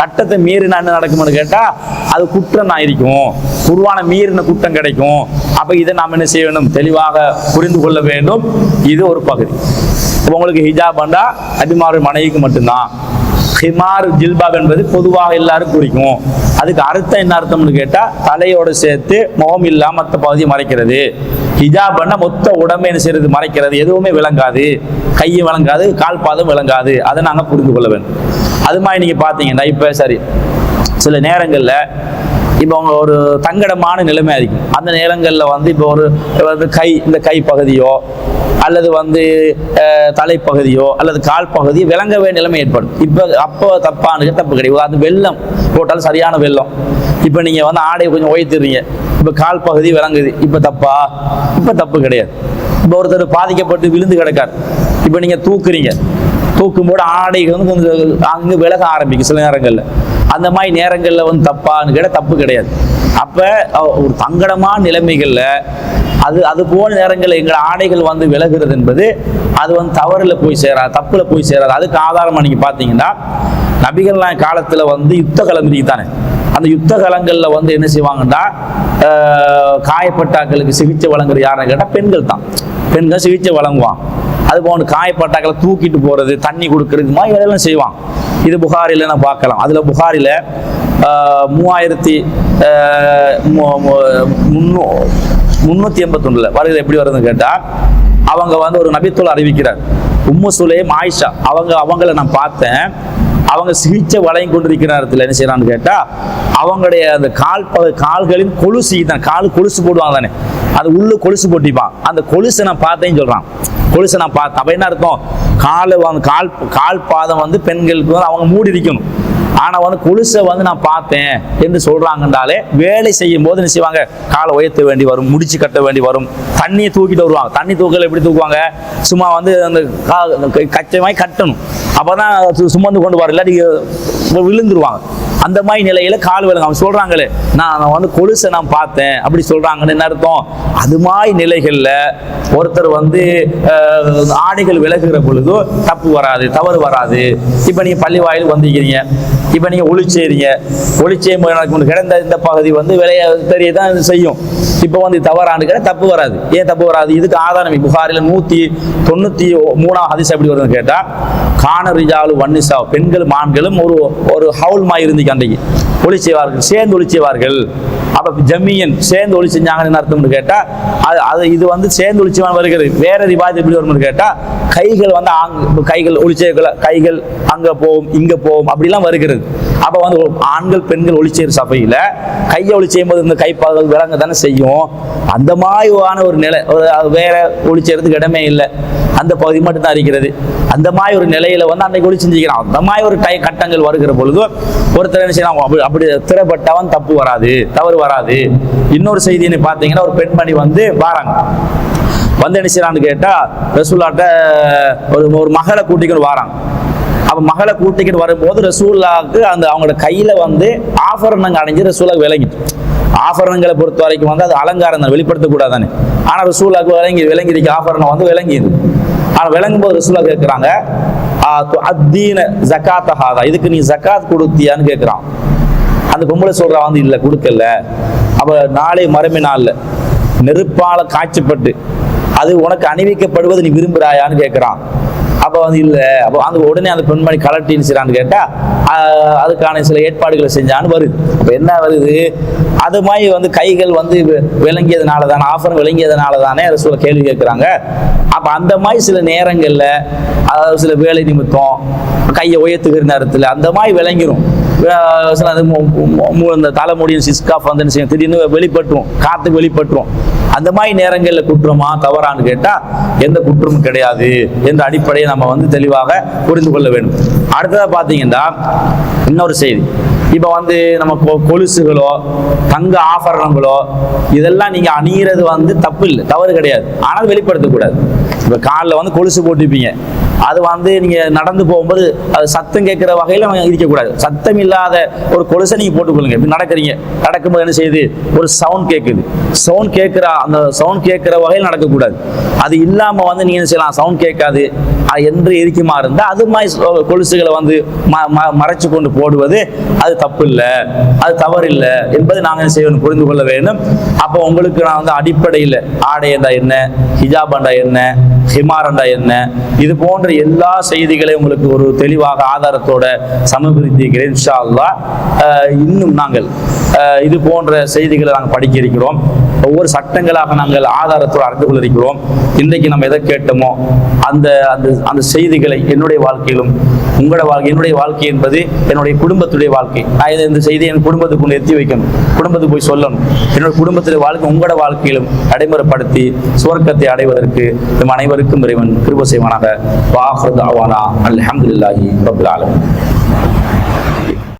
சட்டத்தை மீறினா என்ன நடக்கும்னு கேட்டா அது குற்றம் தான் இருக்கும், குர்ஆனை மீறின குற்றம் கிடைக்கும். அப்ப இதை நாம் என்ன செய்ய வேண்டும்? தெளிவாக புரிந்து கொள்ள வேண்டும். இது ஒரு பகுதி. உங்களுக்கு ஹிஜாப் பண்ணா நபிமாருடைய மனைவிக்கு மட்டும்தான். ஹிமார் ஜில்பாப் என்பது பொதுவாக எல்லாரும் குறிக்கும். அதுக்கு அர்த்தம் என்ன அர்த்தம்னு கேட்டா தலையோட சேர்த்து முகம் இல்லாம மற்ற பகுதியை மறைக்கிறது. ஹிஜாப் பண்ணா மொத்த உடம்பை என்ன செய்யறது? மறைக்கிறது. எதுவுமே விளங்காது, கையும் விளங்காது, கால் பாதம் விளங்காது. அதை நாங்க புரிந்து கொள்ள வேண்டும். அது மாதிரி நீங்க பாத்தீங்கன்னா இப்ப சரி சில நேரங்கள்ல இப்போ அவங்க ஒரு தங்கடமான நிலைமை இருக்கும். அந்த நேரங்கள்ல வந்து இப்போ ஒரு இந்த கை பகுதியோ அல்லது வந்து தலைப்பகுதியோ அல்லது கால் பகுதியோ விளங்க வேண்டிய நிலைமை ஏற்படும். இப்போ அப்போ தப்பானது தப்பு கிடையாது. அது வெள்ளம் போட்டாலும் சரியான வெள்ளம். இப்போ நீங்க வந்து ஆடையை கொஞ்சம் உயர்த்திடுறீங்க, இப்போ கால் பகுதி விளங்குது, இப்போ தப்பா? இப்போ தப்பு கிடையாது. இப்போ ஒருத்தர் பாதிக்கப்பட்டு விழுந்து கிடக்கார், இப்போ நீங்க தூக்குறீங்க, தூக்கும்போது ஆடைகள் வந்து கொஞ்சம் அங்கே விலக ஆரம்பிக்கும் சில நேரங்கள்ல. அந்த மாதிரி நேரங்கள்ல வந்து தப்பான்னு கேட்டால் தப்பு கிடையாது. அப்ப ஒரு தங்கடமான நிலைமைகள்ல அது போன நேரங்களில் எங்கள் ஆடைகள் வந்து விலகுறது என்பது அது வந்து தவறுல போய் சேராது, தப்புல போய் சேராது. அதுக்கு ஆதாரமா நீங்க பாத்தீங்கன்னா நபிகள்லாம் காலத்துல வந்து யுத்த களம் தானே, அந்த யுத்த களங்கள்ல வந்து என்ன செய்வாங்கன்னா காயப்பட்டாக்களுக்கு சிகிச்சை வழங்குறது யாருன்னு கேட்டால் பெண்கள் தான். பெண்கள் சிகிச்சை வழங்குவான். அது போன்று காயப்பட்டாக்களை தூக்கிட்டு போறது, தண்ணி கொடுக்கறது, மாதிரி இதெல்லாம் செய்வான். இது புகாரில நான் பார்க்கலாம். அதுல புகாரில 3381 வருகிறது. எப்படி வருதுன்னு கேட்டா அவங்க வந்து ஒரு நபித்தோல் அறிவிக்கிறார். உம்மு சுலைம் ஆயிஷா அவங்கள நான் பார்த்தேன். அவங்க சிகிச்சை வழங்கி கொண்டிருக்கிற நேரத்தில் என்ன செய்யறான்னு கேட்டா அவங்களுடைய அந்த கால்களின் கொலுசு தான், கால் கொலுசு போடுவாங்க தானே, அது உள்ள கொலுசு போட்டிப்பான். அந்த கொலுசை நான் பார்த்தேன்னு சொல்றான். கொலுசை நான் பார்த்தேன். அப்ப என்ன அர்த்தம்? கால் பாதம் வந்து பெண்களுக்கு வந்து அவங்க மூடி இருக்கணும். ஆனா வந்து கொலுசை வந்து நான் பார்த்தேன் என்று சொல்றாங்கன்றாலே வேலை செய்யும் போது என்ன செய்வாங்க? காலை உயர்த்த வேண்டி வரும், முடிச்சு கட்ட வேண்டி வரும், தண்ணியை தூக்கிட்டு வருவாங்க. தண்ணி தூக்கல எப்படி தூக்குவாங்க? சும்மா வந்து அந்த கச்சமாய் கட்டணும், அப்பதான் சுமந்து கொண்டு வர, இல்லாட்டி விழுந்துருவாங்க. அந்த மாதிரி நிலையில கால் விலங்கு அவங்க சொல்றாங்களே நான் வந்து கொலுசை நான் பார்த்தேன் அப்படி சொல்றாங்கன்னு என்ன அர்த்தம்? அது மாதிரி நிலைகள்ல ஒருத்தர் வந்து ஆடைகள் விலகுகிற பொழுது தப்பு வராது, தவறு வராது. இப்ப நீங்க பள்ளி வாயில் வந்திருக்கிறீங்க, இப்ப நீங்க ஒளிச்சேறீங்க, ஒளிச்சேயும் கிடந்த இந்த பகுதி வந்து விலைய தெரியதான் செய்யும். இப்ப வந்து தவறானு கேட்டா தப்பு வராது. ஏன் தப்பு வராது? இதுக்கு ஆதாரம் புகாரில 193 ஹதீஸ் எப்படி வருதுன்னு கேட்டா கான ரிஜாலு வன்னிசா, பெண்களும் ஆண்களும் ஒரு ஹவுல் மாதிரி இருந்துச்சு அன்றைக்கு ஒளி செய்வார்கள், சேர்ந்து ஒளி செய்வார்கள். அப்ப ஜமியன் சேர்ந்து ஒளி செஞ்சாங்கன்னு அர்த்தம்னு கேட்டா இது வந்து சேர்ந்து ஒளி செய்வான் வருகிறது. வேற ரிவாஜ் எப்படி வரும்னு கேட்டா கைகள் வந்து கைகள் ஒளி செய்ய, கைகள் அங்க போகும் இங்க போகும் அப்படிலாம் வருகிறது. அப்ப வந்து ஆண்கள் பெண்கள் ஒளி செய்யற சபையில கையை ஒளி செய்யும் போது இந்த கைப்பாதல் விளங்க தானே செய்யும். அந்த மாதிரியான ஒரு நிலை, வேற ஒளி செய்யறதுக்கு இடமே இல்லை, அந்த பகுதி மட்டும் தான் இருக்கிறது. அந்த மாதிரி ஒரு நிலையில வந்து அன்னைக்கு ஒளி செஞ்சுக்கிறான். அந்த மாதிரி ஒரு கட்டங்கள் வருகிற பொழுது ஒருத்தர் என்ன செய்யலாம்? அப்படி திறப்பட்டவன் தப்பு வராது, தவறு வராது. இன்னொரு செய்தின்னு பாத்தீங்கன்னா ஒரு பெண்மணி வந்து வாராங்க, வந்து என்ன செய்யறான்னு கேட்டா ரசூலாட்ட ஒரு மகளை கூட்டிக்கிட்டு வாராங்க. அப்ப மகளை கூட்டிக்கிட்டு வரும்போது ரசூலாவுக்கு அந்த அவங்களோட கையில வந்து ஆபரணங்கள் அடைஞ்சு ரசூலாவுக்கு விளங்கிட்டு. ஆபரணங்களை பொறுத்த வரைக்கும் வந்து அது அலங்காரம் தான், வெளிப்படுத்தக்கூடாதானே. ஆனா ரசூலாவுக்கு விளங்கிருக்கு ஆபரணம் வந்து விளங்கிது. ஆனா விளங்கும் போது ரசூலா கேட்கிறாங்க இதுக்கு நீ ஜகாத் கொடுத்தியான்னு கேட்கிறான். அந்த பொம்பளை சொல்றா வந்து இல்ல கொடுக்கல. அப்ப நாளை மறுமை நாள்ல நெருப்பால காய்ச்சப்பட்டு அது உனக்கு அணிவிக்கப்படுவது நீ விரும்புகிறாயான்னு கேட்குறான். அப்போ வந்து இல்லை, அப்போ அந்த உடனே அந்த பெண்மணி கலட்டின்னு செய்றான்னு கேட்டால் அதுக்கான சில ஏற்பாடுகளை செஞ்சான்னு வருது. அப்போ என்ன வருது, அது மாதிரி வந்து கைகள் வந்து விளங்கியதுனால தானே, ஆஃபர் விளங்கியதுனால தானே ரசூல் கேள்வி கேட்குறாங்க. அப்போ அந்த மாதிரி சில நேரங்களில், அதாவது சில வேலை நிமித்தம் கையை உயர்த்துகிற நேரத்தில் அந்த மாதிரி விளங்கிடும். சில இந்த தலைமுடியும் சிஸ்காஃப் வந்து திடீர்னு வெளிப்பட்டுரும், காற்றுக்கு வெளிப்பட்டுரும். அந்த மாதிரி நேரங்களில் குற்றமா தவறான்னு கேட்டால் எந்த குற்றமும் கிடையாது என்ற அடிப்படையை நம்ம வந்து தெளிவாக புரிந்து கொள்ள வேண்டும். அடுத்ததாக பார்த்தீங்கன்னா இன்னொரு செய்தி, இப்போ வந்து நம்ம கொலுசுகளோ தங்க ஆபரணங்களோ இதெல்லாம் நீங்கள் அணிகிறது வந்து தப்பு இல்லை, தவறு கிடையாது. ஆனால் வெளிப்படுத்தக்கூடாது. இப்போ காலில் வந்து கொலுசு போட்டுப்பீங்க, அது வந்து நீங்கள் நடந்து போகும்போது அது சத்தம் கேட்குற வகையில் இருக்கக்கூடாது. சத்தம் இல்லாத ஒரு கொலுசை நீங்கள் போட்டுக்கொள்ளுங்க. இப்படி நடக்கிறீங்க, நடக்கும்போது என்ன செய்யுது, ஒரு சவுண்ட் கேட்குது, சவுண்ட் கேட்குற அந்த சவுண்ட் கேட்குற வகையில் நடக்கக்கூடாது. அது இல்லாமல் வந்து நீங்கள் என்ன செய்யலாம், சவுண்ட் கேட்காது என்று இருக்குமா இருந்தால் அது மாதிரி கொலுசுகளை வந்து மறைச்சு கொண்டு போடுவது அது தப்பு இல்லை, அது தவறு இல்லை என்பதை நாங்கள் என்ன செய்யணும், புரிந்து கொள்ள வேண்டும். அப்போ உங்களுக்கு நான் வந்து அடிப்படையில் ஆடை என்றா என்ன, ஹிஜாப் என்ன, ஹிமாரண்டா என்ன, இது போன்ற எல்லா செய்திகளையும் உங்களுக்கு ஒரு தெளிவாக ஆதாரத்தோட சமர்ப்பித்திருக்கிறேன். இன்ஷா அல்லாஹ் இன்னும் நாங்கள் இது போன்ற செய்திகளை நாங்கள் படிக்க இருக்கிறோம். ஒவ்வொரு சட்டங்களாக நாங்கள் ஆதாரத்தோடு அறிந்து கொள்ள இருக்கிறோம். இன்றைக்கு நம்ம எதை கேட்டோமோ அந்த அந்த செய்திகளை என்னுடைய வாழ்க்கையிலும் உங்களோட வாழ்க்கை, என்னுடைய வாழ்க்கை என்பது என்னுடைய குடும்பத்துடைய வாழ்க்கை. நான் இந்த செய்தியை என் குடும்பத்துக்கு கொண்டு எத்தி வைக்கணும், குடும்பத்துக்கு போய் சொல்லணும். என்னுடைய குடும்பத்துடைய வாழ்க்கை உங்களோட வாழ்க்கையிலும் நடைமுறைப்படுத்தி சுவர்க்கத்தை அடைவதற்கு நம் அனைவருக்கும் இறைவன் கிருபை செய்வானாக. வாஹிரு தஅவானா அல்ஹம்துலில்லாஹி ரப்பில் ஆலமீன்.